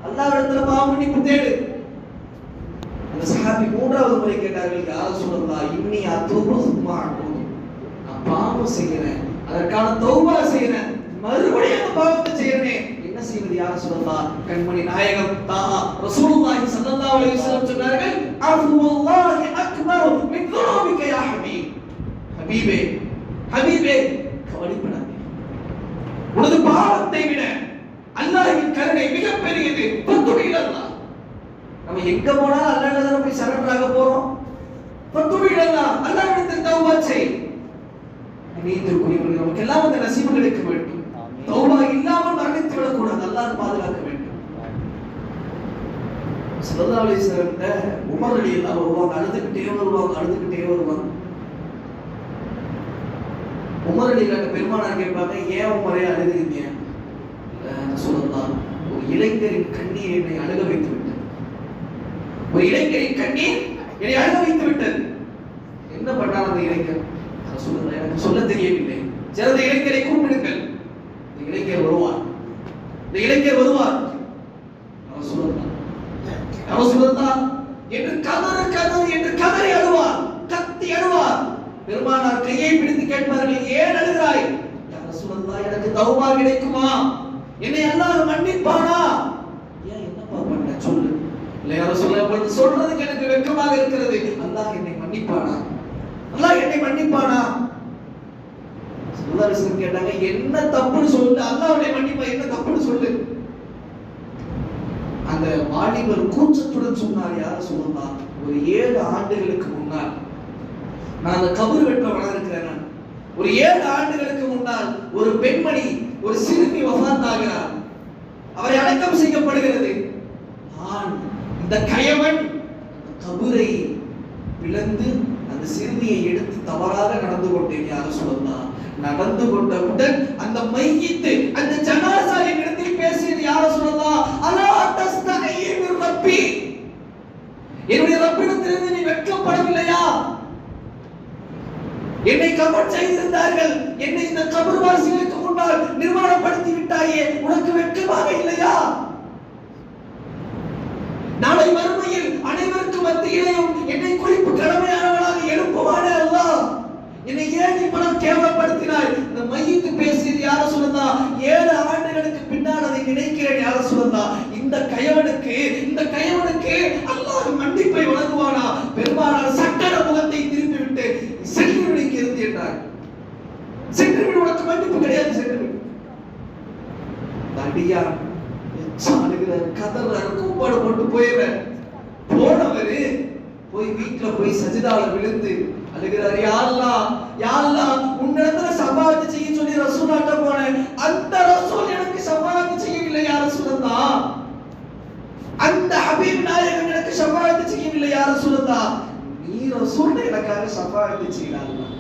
A: அல்லாஹ்விடத்தில் பாவ மன்னிப்பு தேடு. அந்த சஹாபி மூன்றாவது முறை கேட்டார்கள், யா ரசூலல்லாஹ் இன்னி அதூபு சும்மா அஊது, நான் பாவம் செய்கிறேன், அதற்கான தௌபா செய்கிறேன், மறுபடியும் அந்த பாவத்தை செய்யறேனே, என்ன செய்வது யா ரசூலல்லாஹ்? கண்மணி நாயகம் ரசூலுல்லாஹி ஸல்லல்லாஹு அலைஹி வஸல்லம் சொன்னார்கள், அஃபுல்லாஹி அக்பர் மின் துனூபிக யா ஹபீப், ஹபீபே கவலைப்படாதே, உனது பாவத்தை விட அல்லாஹ்வின் கருணை மிகப்பெரியது. ஃபதுபைல் அல்லாஹ், நம்ம எங்க போனாலும் அல்லாஹ்விடம் போய் சரண்டர் ஆக போறோம். ஃபதுபைல் அல்லாஹ், அல்லாஹ்விடத்தில் தௌபா செய். நீதிக்குரியவர்கள் நமக்கு எல்லாம் அந்த நசீபு கிடைக்க வேண்டும். தௌபா இல்லாமல் மரணித்து விடக்கூடாது, அல்லாஹ் பாதுகாக்க வேண்டும். ஸல்லல்லாஹு அலைஹி வஸல்லம் உமர் ரலியல்லாஹு வருவாங்க, அழுதுகிட்டே வருவாங்க. உமர் ரலியல்லாஹு பெருமானார் கேட்பாங்க, ஏன் உமரே அழுதுறீங்க? ரசூலுல்லாஹ், ஒரு இளைஞரின் கண்ணீர் என்னை அழுக வைத்து விட்டது, ஒரு இளைஞரின் கண்ணீர் என்னை அழுக வைத்து விட்டது. என்ன பண்ணார் அந்த இளைஞர்? ரசூலுல்லாஹ், எனக்கு சொல்ல தெரியவில்லை, சிறந்த இளைஞரை கூப்பிடுங்கள், இந்த இளைஞர் வருவார். ரசூலுல்லாஹ் என்று கதறி அழுவார், கத்தி அழுவார். பெருமானார் கையை பிடித்து கேட்பார்கள், ஏன் அழுகிறாய்? யா ரசூலுல்லாஹ், எனக்கு தௌபா கிடைக்குமா? என்னை அல்லாஹ் மன்னிப்பானா? ஏன் என்னப்பா பண்ண சொல்லு. இல்ல யா ரசூலுல்லாஹ், சொல்றதுக்கு எனக்கு வெட்கமாக இருக்கிறது, அல்லாஹ் என்னை மன்னிப்பானா? ஸல்லல்லாஹு அலைஹி வஸல்லம் கேட்டாங்க, என்ன தப்புன்னு சொல்லு, அல்லாஹ்வுடைய மன்னிப்பா என்ன தப்புன்னு சொல்லு. அந்த வாலிபர் கூச்சத்துடன் சொன்னார், யா ரசூலுல்லாஹ், ஒரு 7 ஆண்டுகளுக்கு முன்னால் நான் அந்த கபர் வெட்டவனா இருக்கிறேன். ஒரு 7 ஆண்டுகளுக்கு முன்னால் ஒரு பெண்மணி, ஒரு சிறுமி வஃபாத் ஆகிறார், அவரை அடக்கம் செய்யப்படுகிறது. நான் இந்த கயவன் கபரை பிளந்து அந்த சிறுமியை எடுத்து தவறாக நடந்து கொண்டேன் யா ரசூலுல்லாஹ். நடந்து கொண்டவுடன் அந்த மையித்து, அந்த ஜனாஸா என்னிடத்தில் பேசியது, யா ரசூலுல்லாஹ் அலா தஸ்தஹி மின் ரப்பி, என்னுடைய ரப்பிடத்திலிருந்து நீ வெட்கப்படவில்லையா? என்னை கபர் செய்திருந்தார்கள், என்னை இந்த கபர்வாசிகளுக்கு முன்னால் நிர்வாணப்படுத்தி விட்டாயே, உனக்கு வெட்கமாக இல்லையா? நாளை மறுமையில் அனைவருக்கு மத்தியிலேயும் என்னை குறிப்பு கடமையானவனாக எழுப்புவானே அல்லாஹ், என்னை ஏன் இப்படி கேவலப்படுத்தினாய்? இந்த மையித்து பேசியது யா ரசூலுல்லாஹ், 7 ஆண்டுகளுக்கு பின்னால் அதை நினைக்கிறேன் யா ரசூலுல்லாஹ். இந்த கயவனுக்கு அல்லாஹ் மன்னிப்பை வழங்குவானா? பெருமானார் சட்டர மன்னிப்பு கிடையாது சென்று அடியார் சாடுகிறார், கதறார், கூப்பாடு போட்டு போயிடுறார். போனவரு போய் வீட்டுல போய் சஜிதால விழுந்து அழுகிறார். யா அல்லாஹ், யா அல்லாஹ், உன்னிடத்துல ஷஃபாஅத் செய்ய சொல்லி ரசூலாட்ட போனேன், அந்த ரசூல் எனக்கு ஷஃபாஅத் செய்யவில்லை யா ரசூலல்லாஹ். அந்த ஹபீப் நாயகம் எனக்கு ஷஃபாஅத் செய்யவில்லை யா ரசூலல்லாஹ். நீ ரசூல் எனக்காக ஷஃபாஅத் செய்யடா அல்லாஹ்,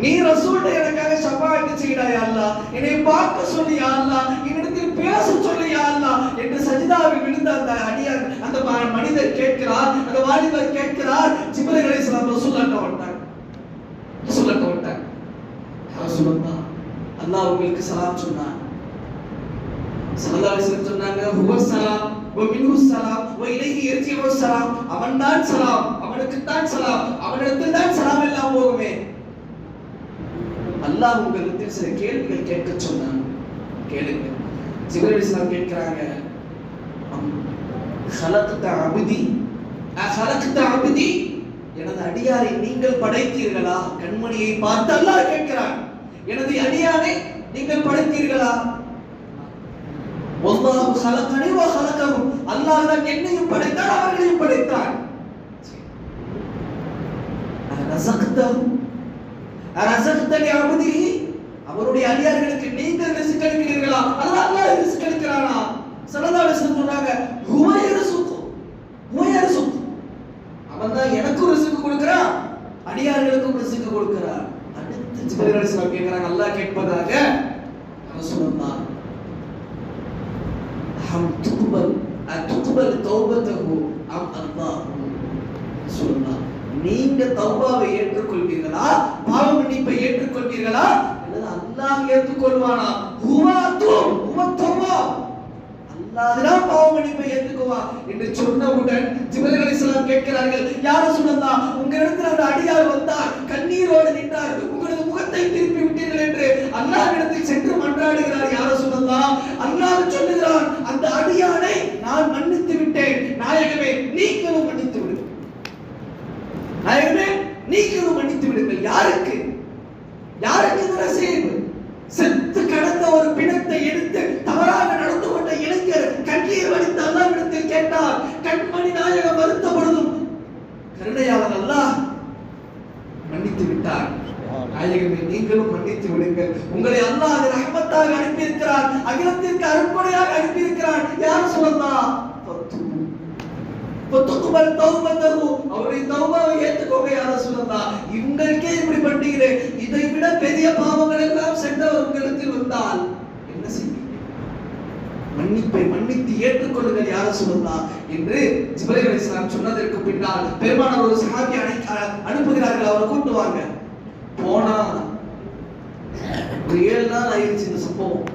A: நீ ரசூல் எனக்காக ஷஃபாஅத் செய்யடா யா அல்லாஹ். என்னை பார்க்க சொல்லி யா அல்லாஹ், என்னிடத்தில் பேச சொல்லி யா அல்லாஹ் என்று சஜிதாவில் விழுந்த அந்த அடியார், அந்த மனிதர் கேட்கிறார், அந்த வாலிபர் கேட்கிறார். ஜிப்ரீல் அலைஹிஸ்ஸலாம் ரசூலுல்லாஹ் வந்தாங்க. ரசூலுல்லாஹ் வந்தாங்க. ரசூலுல்லாஹ், அல்லாஹ் உங்களுக்கு சலாம் சொன்னார். ஸல்லல்லாஹு அலைஹி வஸல்லம் சொன்னாங்க, ஹுவஸ் ஸலாம் வ மின்ஹுஸ் ஸலாம் வ இலைஹி யர்ஜிஉஸ் ஸலாம். அவன்தான் சலாம், அவனுக்கு தான் சலாம், அவனிடத்தில் தான் சலாம் எல்லாம் போகுமே. அல்லாஹ் உங்களுக்கு சில கேள்விகள் கேட்க சொன்னான், கேளுங்க. ஜிப்ரீல் அலைஹிஸ்ஸலாம் கேட்கிறாங்க, خلقت عبدي خلقت عبدي, எனது அடியாரை நீங்கள் படைத்தீர்களா? கண்மணியை பார்த்து அல்லாஹ் கேட்கிறான், எனது அடியாரை நீங்கள் படைத்தீர்களா? வல்லாஹு خلقني وخلقهم, அல்லாஹ் தான் என்னையும் படைத்தான் அவர்களையும் படைத்தான். ரஸக்தனி அபதிஹி, அவருடைய அடியார்களுக்கு நீங்கள் ரிஸ்க் அளிக்கிறீர்களா? அல்லாஹ் ரிஸ்க் அளிக்கிறானா? ஸல்லல்லாஹு அலைஹி வஸல்லம் சொன்னாங்க, ஹுவ யர்ஸுக், அவன் தான் எனக்கும் ரிஸ்க் கொடுக்கிறான், அடியார்களுக்கும் ரிஸ்க் கொடுக்கிறான். அடுத்து ஜிப்ரீல் அலைஹிஸ்ஸலாம் கேக்குறாங்க, அல்லாஹ் கேட்பதாக, ரசூலுல்லாஹ் ஹம் துக்பல் தௌபத்துஹு அம் அல்லாஹ், ரசூலுல்லாஹ் நீங்க தௌபாவை ஏற்றுக்கொள்வீர்களா, பாவ மன்னிப்பை ஏற்றுக்கொள்வீர்களா, அல்லது அல்லாஹ் ஏற்றுக்கொள்வானா? ஹுவ தௌபாப், அல்லாஹ் தான் பாவ மன்னிப்பை ஏற்றுக்குவான் என்று சொன்னவுடன் ஜிப்ரீல் அலைஹிஸ்ஸலாம் கேட்கிறார்கள், யா ரசூலல்லாஹ், உங்களிடத்தில் அந்த அடியார் வந்தார், கண்ணீரோடு நின்றார், உங்களது முகத்தை திருப்பி விட்டீர்கள் என்று அல்லாஹ்விடத்தில் சென்று மன்றாடுகிறார். யா ரசூலல்லாஹ், அல்லாஹ் சொல்லுகிறான், அந்த அடியாரை நான் மன்னித்து விட்டேன், நாயகமே நீங்களும் மன்னித்து விடுங்கள், நாயகமே நீங்களும் மன்னித்து விடுங்கள். யாருக்கு இந்த நசீப்? செத்து கடந்த ஒரு பிணத்தை எடுத்து தவறாக நடந்து கொண்ட இளைஞர் கண்ணீர் வடித்து அல்லாஹ்விடத்தில் கேட்டார். கண்மணி நாயகம் வருத்த பொழுதும் கருணையாளர் அல்லாஹ் மன்னித்து விட்டார். நாயகமே நீங்களும் மன்னித்து விடுங்கள், உங்களை அல்லாஹ் ரஹ்மத்தாக அனுப்பியிருக்கிறார், அகிலத்திற்கு அருட்கொடையாக அனுப்பியிருக்கிறார். யார் சொல்லலாம்? துக்பல் தௌபத்துஹு, அவருடைய தௌபாவை ஏற்றுக்கோங்க யா ரசூலல்லாஹ். இவங்களுக்கே இப்படி பண்றீங்களே, இதை விட பெரிய பாவங்கள் எல்லாம் சென்றவர் உங்களிடத்தில் வந்தால் என்ன செய்வீங்க? மன்னிப்பை மன்னித்து ஏற்றுக்கொள்ளுங்கள் யா ரசூலல்லாஹ் என்று ஜிப்ரீல் அலைஹிஸ்ஸலாம் சொன்னதற்கு பின்னால் பெருமானார் ஒரு சஹாபி அனுப்புகிறார்கள், அவரை கூட்டுவாங்க. போனா ஒரு 7 நாள் ஆயிடுச்சு இந்த சம்பவம்.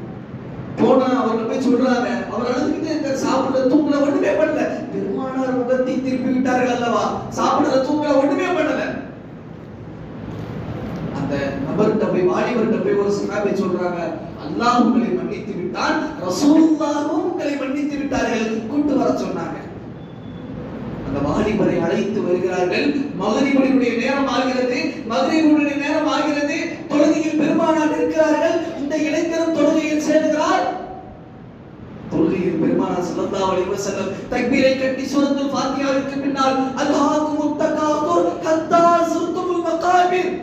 A: போனா அவர்கள் போய் சொல்றாங்க, அவர் அழுதுகிட்டே இருக்கார், சாப்பிட தூங்கல, ஒண்ணுமே பண்ணல. பெருமானார் முகத்தை திருப்பி விட்டார்கள் அல்லவா, சாப்பிட தூங்கல, ஒண்ணுமே பண்ணல. அந்த நபர்கிட்ட போய், வாலிபர்கிட்ட போய் ஒரு சஹாபி சொல்றாங்க, அல்லாஹ் உங்களை மன்னித்து விட்டான், ரசூலுல்லாஹும் உங்களை மன்னித்து விட்டார்கள், கூட்டு வர சொன்னாங்க. அந்த வாலிபரை அழைத்து வருகிறார்கள். மக்ரிபுடைய நேரம் ஆகிறது, மக்ரிபுடைய நேரம் ஆகிறது. தொழுகையில் பெருமானார் இருக்கிறார்கள். இந்த இளைஞரும் தொழுகையில் சேருகிறார். தொழுகையில் பெருமானார் ஸல்லல்லாஹு அலைஹி வஸல்லம் தக்பீரை கட்டி சூரத்துல் ஃபாத்திஹாவுக்கு பின்னால் அல்ஹாகுமுத் தகாதுர் ஹத்தா ஸுர்துமுல் மகாபிர்,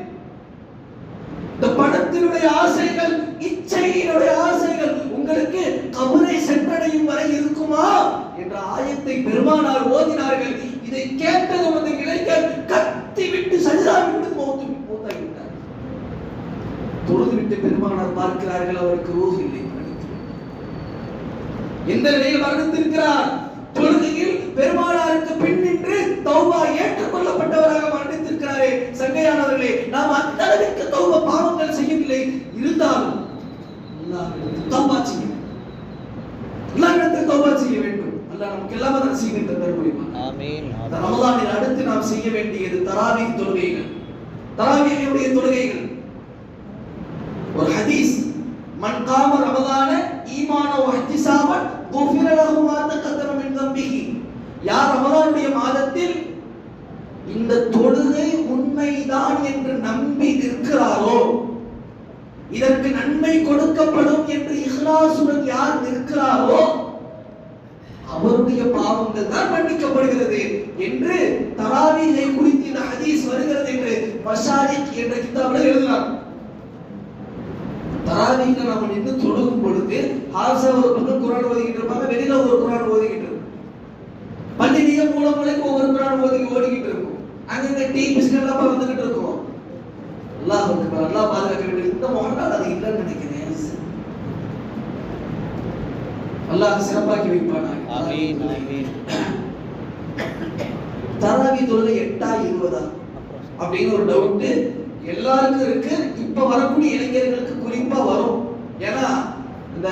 A: இந்த பணத்தினுடைய ஆசைகள், இச்சையினுடைய ஆசைகள் உங்களுக்கு கபரை சென்றடையும் வரை இருக்குமா என்ற ஆயத்தை பெருமானார் ஓதினார்கள். இதை கேட்டதும் அந்த இளைஞர் கத்தி விட்டு சஜிதாவிட்டு மூத்தாகிவிட்டார். தொழுது விட்டு பெருமானார் பார்க்கிறார்கள், அவருக்கு ரூஹ் இல்லை. எந்த நிலையில் மரணித்திருக்கிறார்? தொழுகையில் பெருமானாருக்கு பின் நின்று தௌபா ஏற்றுக்கொள்ளப்பட்டவராக மரணித்திருக்கிறாரே. சங்கையானவர்களே, நாம் அந்த அளவிற்கு தௌபா பாவங்கள் செய்யவில்லை, இருந்தாலும் அல்லாஹ்விடத்தில் தௌபா செய்ய வேண்டும், அல்லாஹ்விடத்தில் தௌபா செய்ய வேண்டும். அல்லாஹ் நமக்கு எல்லாம் நசீபத்தை தருவான். ஆமீன். ரமலானில் அடுத்து நாம் செய்ய வேண்டியது தராவீஹ் தொழுகைகள், தராவீஹுடைய தொழுகைகள். ஒரு ஹதீஸ், மன் காம ரமலான ஈமான வ இஹ்திசாபன் குஃபிர லஹு மா தகத்தம மின் தம்பிஹி, யார் ரமலானுடைய மாதத்தில் இந்த தொழுகை உண்மைதான் என்று நம்பி நிற்கிறாரோ, இதற்கு நன்மை கொடுக்கப்படும் என்று இஹ்லாசுடன் யார் நிற்கிறாரோ அவருடைய பாவங்கள் தான் மன்னிக்கப்படுகிறது என்று தராவீஹை குறித்து இந்த ஹதீஸ் வருகிறது என்று மஷாரிக் என்ற கிதாபில் எழுதுகிறார். தராவீஹ்ல நாம நின்று தொழுகும் பொழுது ஹாஃபிஸா ஒரு பக்கம் குர்ஆன் ஓதிக்கிட்டு இருப்பாங்க, வெளியில ஒரு குர்ஆன் ஓதிக்கிட்டு இருக்கும். பள்ளியிலேயே மூலைக்கு ஒவ்வொரு குர்ஆன் ஓதிக்கிட்டு இருக்கும். அங்கங்க டீ பிஸ்கட் எல்லாம் வந்துகிட்டு இருக்கும். அல்லாஹ் அக்பர், அல்லாஹ் பாதுகாக்க வேண்டும். இந்த முகமது அது இல்லைன்னு நினைக்கிறேன். அல்லாஹ் சிறப்பாக்கி வைப்பானாக.
B: ஆமீன் ஆமீன்.
A: தராவி தொழுகை 8-20 அப்படின்னு ஒரு டவுட் எல்லாருக்கும் இருக்கு. இப்ப வரக்கூடிய இளைஞர்களுக்கு குறிப்பா வரும். ஏன்னா இந்த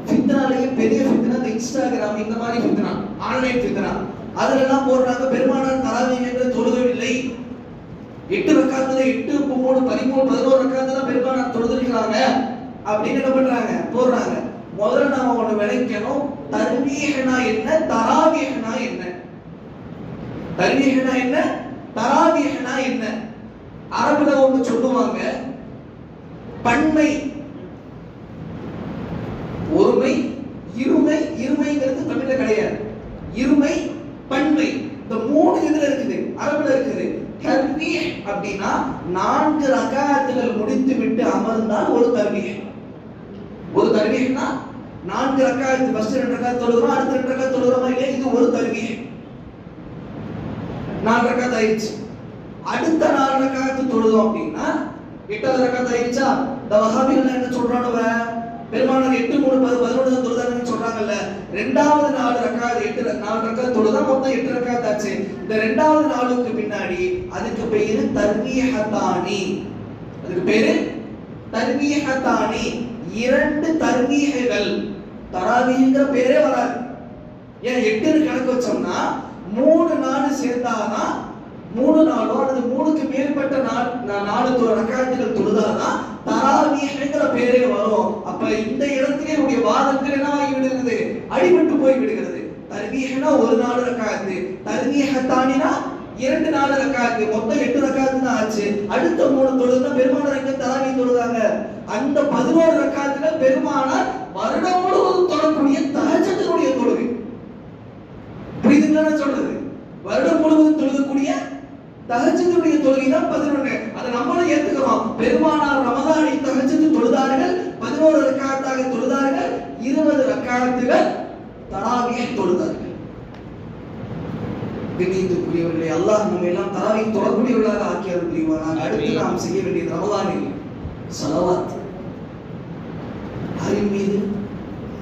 A: ஃபித்னாலயே பெரிய ஃபித்னா இந்த இன்ஸ்டாகிராம் இந்த மாதிரி ஃபித்னா, ஆன்லைன் ஃபித்னா, அதுல எல்லாம் போடுறாங்க பெருமானார் தராவி என்று தொழுகவில்லை. 8 ரக்காத்துல 8 3 13 11 ரக்காத்துல தான் பெருமானார் தொழுதிருக்கிறாங்க அப்படின்னு என்ன பண்றாங்க போடுறாங்க. முதல்ல நாம ஒண்ணு விளைக்கணும், தர்வீஹ்னா என்ன, தராவீஹ்னா என்ன. தர்வீஹ்னா என்ன, தராவீஹ்னா என்ன. அரபுல ஒண்ணு சொல்லுவாங்க, பன்மை, ஒருமை, இருமை. இருமைங்கிறது தமிழ்ல கிடையாது. இருமை, பன்மை, இந்த 3 இதுல இருக்குது, அரபுல இருக்குது. தர்வீஹ் அப்படின்னா 4 ரக்காத்துகள் முடித்து விட்டு அமர்ந்தால் ஒரு தர்வீஹ். ஒரு தர்வீஹ்னா 4 ரக்காத், ஃபர்ஸ்ட் 2 ரக்காத் தொழுகிறோம், அடுத்த 2 ரக்காத் தொழுகிறோமா இல்லையா, இது ஒரு தர்வீஹ். 4 ரக்காத் ஆயிடுச்சு, அடுத்த 4 ரக்காத் தொழுதோம் அப்படின்னா 8வது ரக்காத் ஆயிடுச்சா. இந்த வஹாபிகள் என்ன சொல்றானவ, பெருமானார் 8 3 11 தொழுதாங்கன்னு சொல்றாங்கல்ல. இரண்டாவது 4 ரக்காத் 4 ரக்காத் தொழுதா மொத்தம் 8 ரக்காத் ஆச்சு. இந்த இரண்டாவது 4க்கு பின்னாடி அதுக்கு பேரு தர்வீஹத்தானி. அதுக்கு பேரு தர்வீஹத்தானி, 2 தர்வீஹ்கள். தராவீஹ்ங்கிற பேரே வராது. ஏன் 8ன்னு கணக்கு வச்சோம்னா 3 4 சேர்த்தாதான் 3 4 அல்லது 3க்கு மேற்பட்ட 4 ரக்காத்துகள் தொழுதாதான் தராவீஹ்ங்கிற பேரே வரும். அப்ப இந்த இடத்திலே உடைய வாதங்கள் என்னவாகி விடுகிறது, அடிபட்டு போய் விடுகிறது. தர்வீஹ்னா ஒரு 4 ரக்காத்து, தர்வீஹத்தானினா 2 4 ரக்காத்து, மொத்தம் 8 ரக்காத்து தான் ஆச்சு. அடுத்த 3 தொழுதுனா பெருமானார் எங்க தராவீஹ் தொழுதாங்க, அந்த 11 ரக்காத்துகள் பெருமானார் வருடம் முழுவதும் தொழக்கூடிய தஹஜ்ஜுடைய தொழுகை. புரியுதுங்களா சொல்றது, வருடம் முழுவதும் தொழுகக்கூடிய தஹஜ்ஜுடைய தொழுகை தான் 11. அதை நம்மளும் ஏத்துக்கிறோம். பெருமானார் ரமதானை தஹஜ்ஜு தொழுதார்கள், 11 ரக்காத்தாக தொழுதார்கள், 20 ரக்காத்துகள் தராவீஹ் தொழுதார்கள். கண்ணியத்துக்குரியவர்களே, அல்லாஹ் நம்ம எல்லாம் தராவீஹ் தொழக்கூடியவர்களாக ஆக்கியவர் புரிவானாக. அடுத்து நாம் செய்ய வேண்டியது ரமதானில் ஸலவாத். யாரின் மீது?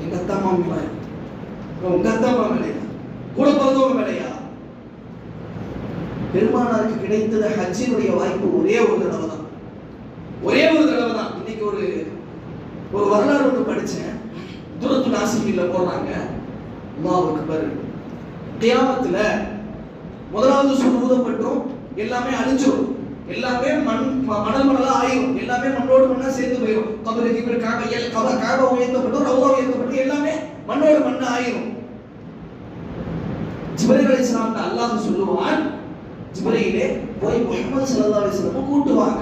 A: எங்க அத்தா மாமி மேல, உங்க அத்தா மாமி மேலையா, கூட பிறந்தவங்க மேலையா? பெருமானாருக்கு கிடைத்தது ஹஜ்ஜினுடைய வாய்ப்பு ஒரே ஒரு தடவை தான், ஒரே ஒரு தடவை தான். இன்னைக்கு ஒரு வரலாறு ஒன்று படிச்சேன். தூரத்து நாசிமில போடுறாங்க, அல்லாஹ் அக்பர், கியாமத்துல முதலாவது சூர் ஊதப்பட்டும் எல்லாமே அழிஞ்சிரும், எல்லாமே மணல் மணலா ஆயிரும், எல்லாமே மண்ணோடு மண்ணா சேர்ந்து போயிடும். கபருக்கு இப்படி காபா உயர்த்தப்பட்டு ரவுதா உயர்த்தப்பட்டு எல்லாமே மண்ணோடு மண்ணா ஆயிரும். ஜிப்ரீல் அலைஹிஸ்ஸலாம் அல்லாஹ் சொல்லுவான், ஜிப்ரீலே போய் முஹம்மது ஸல்லல்லாஹு அலைஹி வஸல்லம் கூட்டுவாங்க.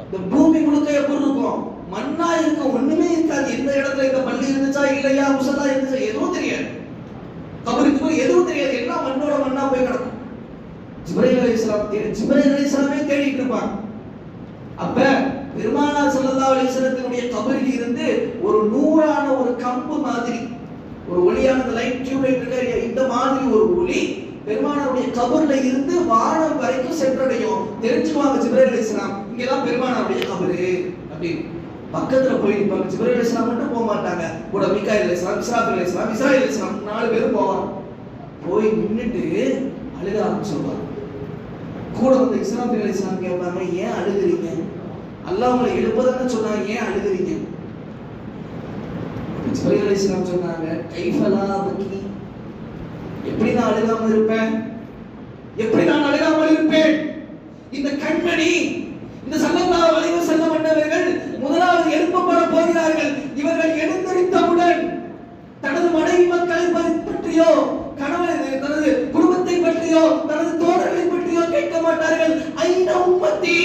A: இந்த பூமி முழுக்க எப்படி இருக்கும், மண்ணா இருக்கும், ஒண்ணுமே இருக்காது. எந்த இடத்துல இந்த பள்ளி இருந்துச்சா இல்லையா, முஸல்லா இருந்துச்சா எதுவும் தெரியாது, கபருக்கு போய் எதுவும் தெரியாது, எல்லாம் மண்ணோட மண்ணா போய் கிடக்கும். ஜிப்ரீல் அலைஹிஸ்ஸலாமே தேடிட்டு இருப்பாங்க. அப்ப பெருமானார் ஸல்லல்லாஹு அலைஹி வஸல்லத்தினுடைய கபரில் இருந்து ஒரு நூறான ஒரு கம்பு மாதிரி, ஒரு ஒளியான லைட் டியூப் லைட் இருக்க இந்த மாதிரி ஒரு ஒளி பெருமானாருடைய கபர்ல இருந்து வானம் வரைக்கும் சென்றடையும். தெரிஞ்சுக்குவாங்க ஜிப்ரீல் அலைஹிஸ்ஸலாம், இங்கதான் பெருமானாருடைய கபரு அப்படின்னு. பக்கத்துல போய் நிப்பாங்க. ஜிப்ரீல் அலைஹிஸ்ஸலாம் மட்டும் போக மாட்டாங்க, கூட மீகாயில் அலைஹிஸ்ஸலாம், இஸ்ராஃபீல் அலைஹிஸ்ஸலாம், இஸ்ராயில் அலைஹிஸ்ஸலாம் 4 பேரும் போவாங்க. போய் நின்னுட்டு அழுக ஆரம்பிச்சிருவாங்க. கூட வந்து இஸ்ராஃபீல் அலைஹிஸ்ஸலாம் கேட்பாங்க, ஏன் அழுகுறீங்க, அல்லாஹ் உங்களை எழுப்பதான்னு சொன்னாங்க, ஏன் அழுகுறீங்க? ஜிப்ரீல் அலைஹிஸ்ஸலாம் சொன்னாங்க, கைஃபலா பக்கி, எப்படி நான் அழுகாம இருப்பேன், எப்படி நான் அழுகாமல் இருப்பேன்? இந்த கண்மணி, இந்த ஸல்லல்லாஹு அலைஹி வஸல்லம் அன்னவர்கள் முதலாவது எழுப்பப்பட போகிறார்கள். இவர்கள் எழுந்தரித்தவுடன் தனது மனைவி மக்களை பற்றியோ, கணவன் தனது குடும்பத்தை பற்றியோ, தனது தோழர்களை பற்றியோ கேட்க மாட்டார்கள். ஐன உம்மத்தி,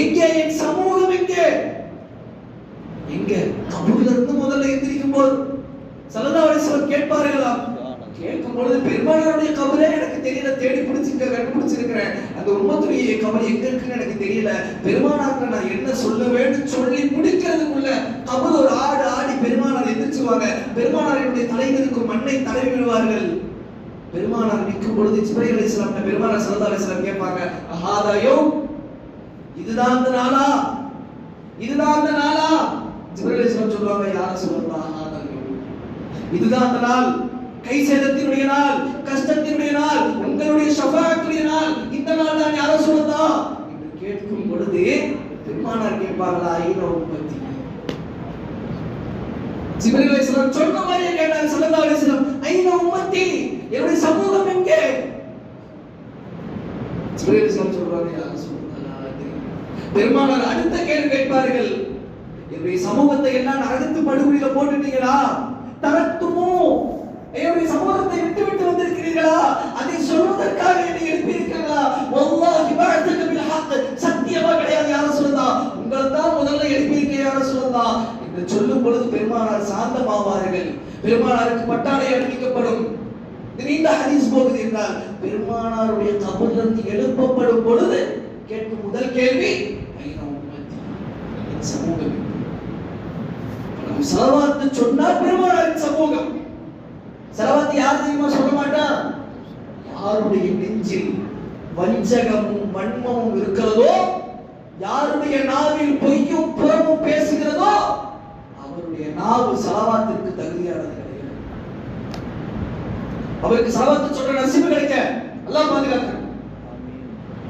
A: எங்கே என் சமூகம் எங்க கபூர்ல இருந்து முதல்ல எந்திரிக்கும் போது ஸல்லல்லாஹு அலைஹி வஸல்லம் கேட்பார்களாம். கேட்கும் பொழுது பெருமானாருடைய கபரே எனக்கு தெரியல, தேடி கண்டுபிடிச்சிருக்கிறேன். அந்த உம்மத்துடைய கபர் எங்க இருக்குன்னு எனக்கு தெரியல. பெருமானாருக்கு நான் என்ன சொல்லுவேன்னு சொல்லி முடிக்கிறதுக்குள்ள கபர் ஒரு ஆடு ஆடி பெருமானார் எந்திரிச்சுவாங்க. பெருமானாருடைய தலையில் இருக்கும் மண்ணை தடவி விடுவார்கள். பெருமானார் நிற்கும் பொழுது ஜிப்ரீல் அலைஹிஸ்ஸலாம் பெருமானார் ஸல்லல்லாஹு அலைஹி வஸல்லம் கேட்பாங்க, அஹாதாயோ இதுதான் அந்த நாளா, இதுதான் அந்த நாளா? ஜிப்ரீல் அலைஹிஸ்ஸலாம் சொல்வாங்க, யா ரசூலல்லாஹ் அஹாதாயோ இதுதான் அந்த நாள், கை சேதத்தினுடைய நாள், கஷ்டத்தினுடைய நாள், உங்களுடைய ஷஃபாஅத்துடைய நாள், இந்த நாள் தான் யா ரசூலல்லாஹ் என்று கேட்கும் பொழுது பெருமானார் கேட்பாங்களா, ஐன உம்மத்தி? ஜிப்ரீல் அலைஹிஸ்ஸலாம் சொன்ன மாதிரியே கேட்டாங்க ஸல்லல்லாஹு அலைஹி வஸல்லம், ஐன உம்மத்தி, என்னுடைய சமூகம் எங்கே? ஜிப்ரீல் அலைஹிஸ்ஸலாம் சொல்றாங்க, யா ரசூலல்லாஹ். பெருமானார் அடுத்த கேள்வி கேட்பார்கள், என்னுடைய சமூகத்தை எல்லாம் நரகத்து படுகொலியில போட்டுட்டீங்களா? தரத்துமோ என்னுடைய சமூகத்தை விட்டு விட்டு வந்திருக்கிறீர்களா? அதை சொல்வதற்காக என்னை எழுப்பியிருக்கிறீர்களா? வல்லாஹி பஅதக பில் ஹக், சத்தியமா கிடையாது யா ரசூலல்லாஹ், உங்களை தான் முதல்ல எழுப்பியிருக்கிறேன் யா ரசூலல்லாஹ் என்று சொல்லும் பொழுது பெருமானார் சாந்தமாவார்கள். பெருமானாருக்கு பட்டாடை அணிவிக்கப்படும். நீண்ட ஹதீஸ் போகுது என்றால் பெருமானாருடைய கபரிலிருந்து எழுப்பப்படும் பொழுது கேட்கும் முதல் கேள்வி, ஐன உம்மத்தி, என் சமூகம். நம்ம ஸலவாத் சொன்னால் பெருமானாரின் சமூகம். ஸலவாத் யார் தெரியுமா சொல்ல மாட்டா? யாருடைய நெஞ்சில் வஞ்சகமும் வன்மமும் இருக்கிறதோ, யாருடைய நாவில் பொய்யும் புறமும் பேசுகிறதோ, அவருடைய நாவு ஸலவாத்திற்கு தகுதியானது கிடையாது. அவருக்கு ஸலவாத் சொல்ற நசீபு கிடைக்க அல்லாஹ் பாதுகாக்கணும்.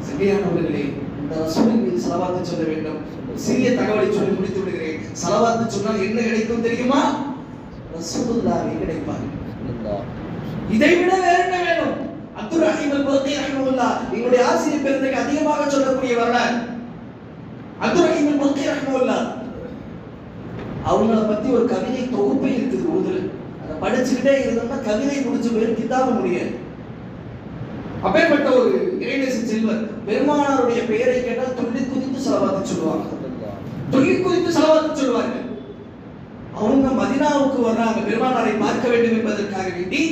A: சரியானவர்களே, இந்த ரசூலின் மீது ஸலவாத் சொல்ல வேண்டும். சிறிய தகவலை சொல்லி முடித்து விடுகிறேன். ஸலவாத் சொன்னால் என்ன கிடைக்கும் தெரியுமா? ரசூலுல்லாஹ்வை கிடைப்பார். இதை விட வேற என்ன வேணும்? அப்துல் ரஹீம் அல்-பல்கி ரஹ்மத்துல்லாஹ் எங்களுடைய ஆசிரியர் பெருந்தகை அதிகமாக சொல்லக்கூடிய வரலாறு. அப்துல் ரஹீம் அல்-பல்கி ரஹ்மத்துல்லாஹ் அவங்கள பத்தி ஒரு கவிதை தொகுப்பே இருக்குது உருதுல. அதை படிச்சுக்கிட்டே இருந்தோம்னா கவிதை முடிச்சு போய் கிதாப முடியாது. அப்பேற்பட்ட ஒரு இறைநேச செல்வர். பெருமானாருடைய பெயரை கேட்டால் துள்ளி குதித்து ஸலவாத் சொல்லுவாங்க, துள்ளி குதித்து ஸலவாத் சொல்லுவார்கள். அவங்க மதீனாவுக்கு வர்றாங்க பெருமானாரை பார்க்க வேண்டும் என்பதற்காக வேண்டி.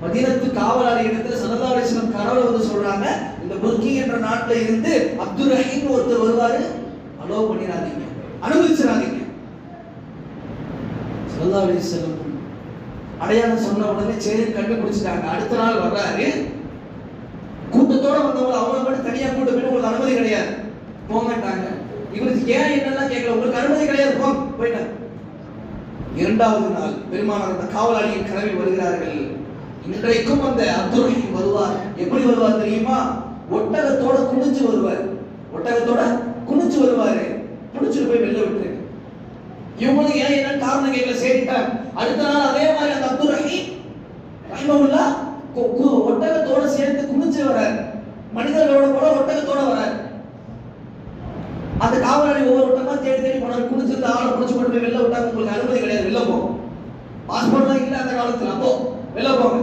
A: மதீனத்து காவலாளி இடத்துல ஸல்லல்லாஹு அலைஹி வஸல்லம் கனவுல வந்து சொல்றாங்க, இந்த புர்கி என்ற நாட்டுல இருந்து அப்துல் ரஹீம் ஒருத்தர் வருவாரு, அலோவ் பண்ணிராதீங்க, அனுமதிச்சிராதீங்க. ஸல்லல்லாஹு அலைஹி வஸல்லம் அடையாளம் சொன்ன உடனே சரி கண்டுபிடிச்சிட்டாங்க. அடுத்த நாள் வர்றாரு, கூட்டத்தோட வந்தவங்க அவங்க மட்டும் தனியா கூட்ட போய் உங்களுக்கு அனுமதி கிடையாது போங்கட்டாங்க. இவருக்கு ஏன் என்னெல்லாம் கேட்கல, உங்களுக்கு அனுமதி கிடையாது போயிட்டாங்க. இரண்டாவது நாள் பெருமானார் அந்த காவலாளியின் கனவில் வருகிறார்கள். இன்றைக்கும் அந்த அப்துல் ரஹீம் வருவார். எப்படி வருவார் தெரியுமா? ஒட்டகத்தோட குனிஞ்சு வருவார். ஒட்டகத்தோட குனிஞ்சு வருவாரு. குனிச்சுட்டு போய் வெளில விட்டுரு. இவங்களுக்கு ஏன் என்ன காரணம் கேட்கல, சரிட்டார். அடுத்த நாள் அதே மாதிரி அந்த அப்துல் ரஹீம் ரஹ்மத்துல்லாஹ் ஒட்டகத்தோட சேர்த்து குனிஞ்சு வரார். மனிதர்களோட கூட ஒட்டகத்தோட வரார். அந்த காவலாளி ஒவ்வொரு ஒட்டகமா தேடி தேடி போனார். குனிஞ்சிருந்த ஆளை பிடிச்சு கொண்டு போய் வெளில விட்டாங்க. உங்களுக்கு அனுமதி கிடையாது, வெளில போ. பாஸ்போர்ட்லாம் இல்லை அந்த காலத்துல, அப்போ வெளில போங்க.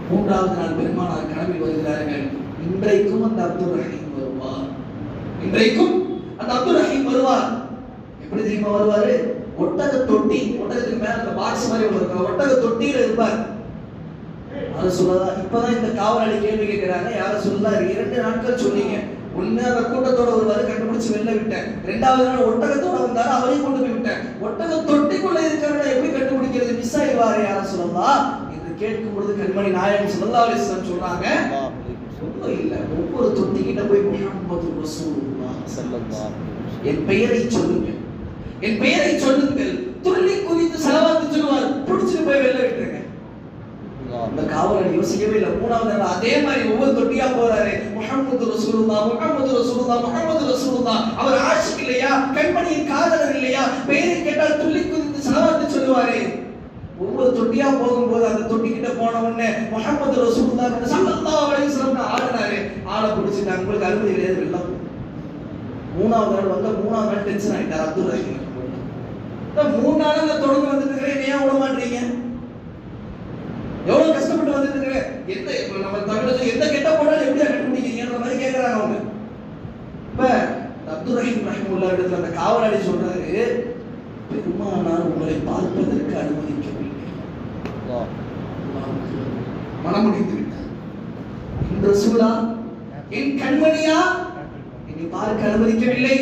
A: மூன்றாவது நாள் பெருமானார் கனவில் வருகிறார்கள். இன்றைக்கும் அந்த அப்துல் ரஹீம் வருவார். இன்றைக்கும் அந்த அப்துல் ரஹீம் வருவார். எப்படி தெரியுமா வருவாரு? ஒட்டக தொட்டி, ஒட்டகத்துக்கு மேல அந்த பாக்ஸ் மாதிரி ஒரு ஒட்டக தொட்டியில இருப்பார். அதை சொல்லலாம். இப்பதான் இந்த காவலாளி கேள்வி கேட்கிறாங்க, யார சொல்லலாம்? 2 நாட்கள் சொன்னீங்க. ஒண்ணு அந்த கூட்டத்தோட வருவாரு, கண்டுபிடிச்சு வெளில விட்டேன். 2வது நாள் ஒட்டகத்தோட வந்தாரு, அவரையும் கொண்டு போய் விட்டேன். ஒட்டக தொட்டிக்குள்ள இருக்கிறவரை எப்படி கண்டுபிடிக்கிறது? மிஸ் ஆயிடுவாரு யார சொல்லலாம் என்று கேட்கும் பொழுது கண்மணி நாயகம் ஸல்லல்லாஹு அலைஹி வஸல்லம் சொல்றாங்க, ஒன்றும் இல்ல, ஒவ்வொரு தொட்டிக்கிட்ட போய் முஹம்மது ரசூலுல்லாஹ் ஸல்லல்லாஹு அலைஹி வஸல்லம் என் பெயரை சொல்லுங்க, என் பெயரை சொல்லுங்கள். துள்ளி குதித்து ஸலவாத் சொல்லுவார். பிடிச்சிட்டு போய் வெளில விட்டுருங்க. அந்த காவலன் யோசிக்கவே இல்லை. 3வது நாள் அதே மாதிரி ஒவ்வொரு தொட்டியா போறாரு. முஹம்மது ரசூலுல்லாஹ், முஹம்மது ரசூலுல்லாஹ், முஹம்மது ரசூலுல்லாஹ். அவர் ஆஷிக் இல்லையா? கண்மணியின் காதலர் இல்லையா? பெயரை கேட்டால் துள்ளி குதித்து ஸலவாத் சொல்லுவாரு. ஒவ்வொரு தொட்டியா போகும்போது அந்த தொட்டி கிட்ட போன உடனே முஹம்மது ரசூலுல்லாஹ் ஸல்லல்லாஹு அலைஹி வஸல்லம் ஆடுறாரு. ஆளை பிடிச்சிட்டாங்க. உங்களுக்கு அனுமதி கிடையாது, வெளில. 3வது நாள் வந்த 3வது நாள் டென்ஷன் ஆயிட்டார் அப்துல் ரஹீம். 3 நாளா தொடர்ந்து வந்துட்டு இருக்கேன், ஏன் விட மாட்டீங்க? எவ்வளவு கஷ்டப்பட்டு வந்துட்டு இருக்கேன். எந்த நம்ம தமிழ்ல எந்த கெட்ட போனாலும் எப்படியா கண்டுபிடிக்கிறீங்கன்ற மாதிரி கேட்கறாங்க அவங்க. இப்ப அப்துல் ரஹீம் ரஹிமுல்லாஹ் இடத்துல அந்த காவலாளி சொல்றாரு, பெருமானார் உங்களை பார்ப்பதற்கு அனுமதிக்கவில்லை. மனம் முடிந்து விட்டார். என் ரசூலா, என் கண்மணியா என்னை பார்க்க அனுமதிக்கவில்லை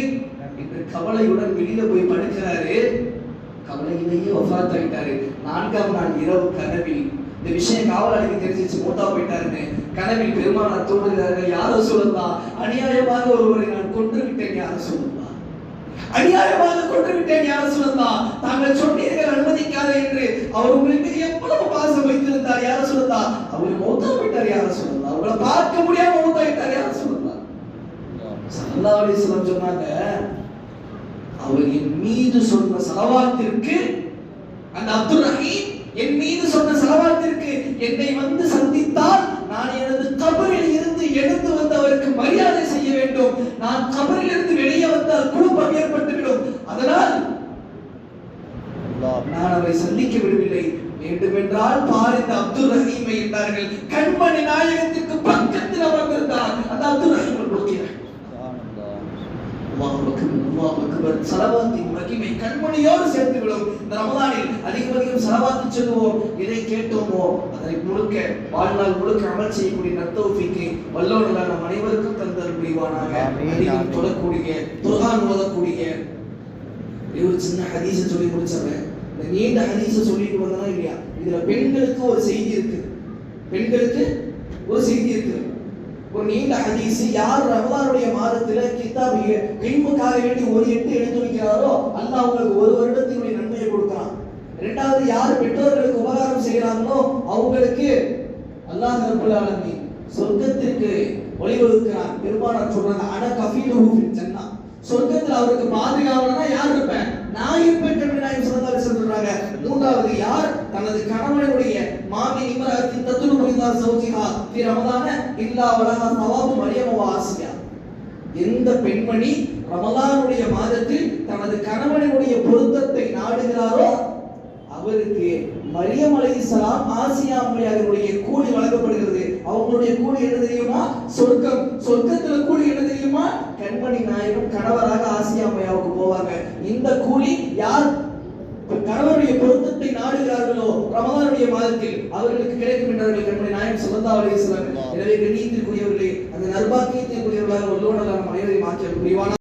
A: என்று கவலையுடன் வெளியில போய் படுக்கிறாரு. கவலையிலேயே வஃபாத் ஆயிட்டாரு. 4ஆம் நாள் இரவு கனவில் இந்த விஷயம் காவலாளிக்கு தெரிஞ்சிச்சு, மூத்தா போயிட்டாருன்னு. கனவில் பெருமானார் தோன்றுகிறார்கள், யார சொல்லலாம், அநியாயமாக ஒருவரை நான் கொன்று விட்டேன், யார சொல்லலாம், அநியாயமாக கொன்று விட்டேன், யார சொல்லலாம், தாங்கள் சொன்னீர்கள் அனுமதிக்காத என்று அவர் உங்களுக்கு எவ்வளவு பாசம் வைத்திருந்தார், யார சொல்லலாம், அவர் மூத்தா போயிட்டார், யார சொல்லலாம், அவங்களை பார்க்க முடியாம மூத்தா போயிட்டார், யார சொல்லலாம். ஸல்லல்லாஹு அலைஹி வஸல்லம் சொன்னாங்க, அவர் என் மீது சொன்ன ஸலவாத்திற்கு, அந்த அப்துல் ரஹீம் என் மீது சொன்ன ஸலவாத்திற்கு என்னை வந்து சந்தித்தால் நான் எனது கபரில் இருந்து எழுந்து வந்து அவருக்கு மரியாதை செய்ய வேண்டும். நான் கபரில் இருந்து வெளியே வந்தால் குழப்பம் ஏற்பட்டுவிடும். அதனால் நான் அவரை சந்திக்க விடவில்லை. வேண்டுமென்றால் பார் இந்த அப்துல் ரஹீமை என்றார்கள். கண்மணி நாயகத்திற்கு பக்கத்தில் அமர்ந்திருந்தார் அந்த அப்துல் ரஹீம். ஸலவாத்தின் மகிமை கண்மணியோடு சேர்த்து விடும். இந்த ரமலானில் அதிகம் ஸலவாத்து சொல்லுவோம். எதை கேட்டோமோ அதனை முழுக்க வாழ்நாள் முழுக்க அமல் செய்யக்கூடிய நத்தௌஃபீக்கை வல்லோன் நம் அனைவருக்கும் தந்தல் புரிவானாக. அதிகம் தொடக்கூடிய குர்ஆன் ஓதக்கூடிய ஒரு சின்ன ஹதீஸை சொல்லி முடிச்சவன். இந்த நீண்ட ஹதீஸை சொல்லிட்டு வந்தனா இல்லையா, இதுல பெண்களுக்கு ஒரு செய்தி இருக்கு. பெண்களுக்கு ஒரு செய்தி இருக்கு. ஒரு நீண்ட ஹதீஸ், யார் ரமலானுடைய மாதத்துல கிதாப் இல்முக்காக வேண்டி ஒரு எட்டு எடுத்து வைக்கிறாரோ அல்லாஹ் அவங்களுக்கு ஒரு வருடத்தினுடைய நன்மையை கொடுக்கிறான். இரண்டாவது, யார் பெற்றோர்களுக்கு உபகாரம் செய்கிறாங்களோ அவங்களுக்கு அல்லாஹ் ரப்பல் ஆலமீன் சொர்க்கத்திற்கு வழிவகுக்கிறான். பெருமானார் சொல்றாங்க, அன கஃபீலுஹு ஃபில் ஜன்னah, சொர்க்கத்தில் அவருக்கு பாதுகாவலனா யார் இருப்பேன், நான் இருப்பேன் என்று நாயகம் ஸல்லல்லாஹு அலைஹி வஸல்லம் சொல்றாங்க. மூன்றாவது, யார் தனது கணவனுடைய மாமி இம்ராத்தின் தத்துலு புரிந்தா சௌஜிஹா ஃபி ரமலான இல்லா வலஹா ஸவாபு மரியம் வ ஆசியா, எந்த பெண்மணி ரமலானுடைய மாதத்தில் தனது கணவனுடைய பொருத்தத்தை நாடுகிறாரோ அவருக்கு மரியம் அலைஹிஸ்ஸலாம் ஆசியா அம்மையாருடைய கூலி வழங்கப்படுகிறது. அவங்களுடைய கூலி என்ன தெரியுமா, சொர்க்கம். சொர்க்கத்துல கூலி என்ன தெரியுமா, கண்மணி நாயகம் கணவராக ஆசியா அம்மையாவுக்கு போவாங்க. இந்த கூலி யார் கணவருடைய பொருத்தத்தை நாடுகிறார்களோ ரமலானுடைய மாதத்தில் அவர்களுக்கு கிடைக்கும் என்றார்கள் கண்மணி நாயகம் ஸல்லல்லாஹு அலைஹி வஸல்லம். எனவே கண்ணியத்திற்குரியவர்களே, அந்த நற்பாக்கியத்திற்குரியவர்களாக வல்லோன் அல்லாஹ் நம் அனைவரையும் ஆக்கி அருள்வானாக.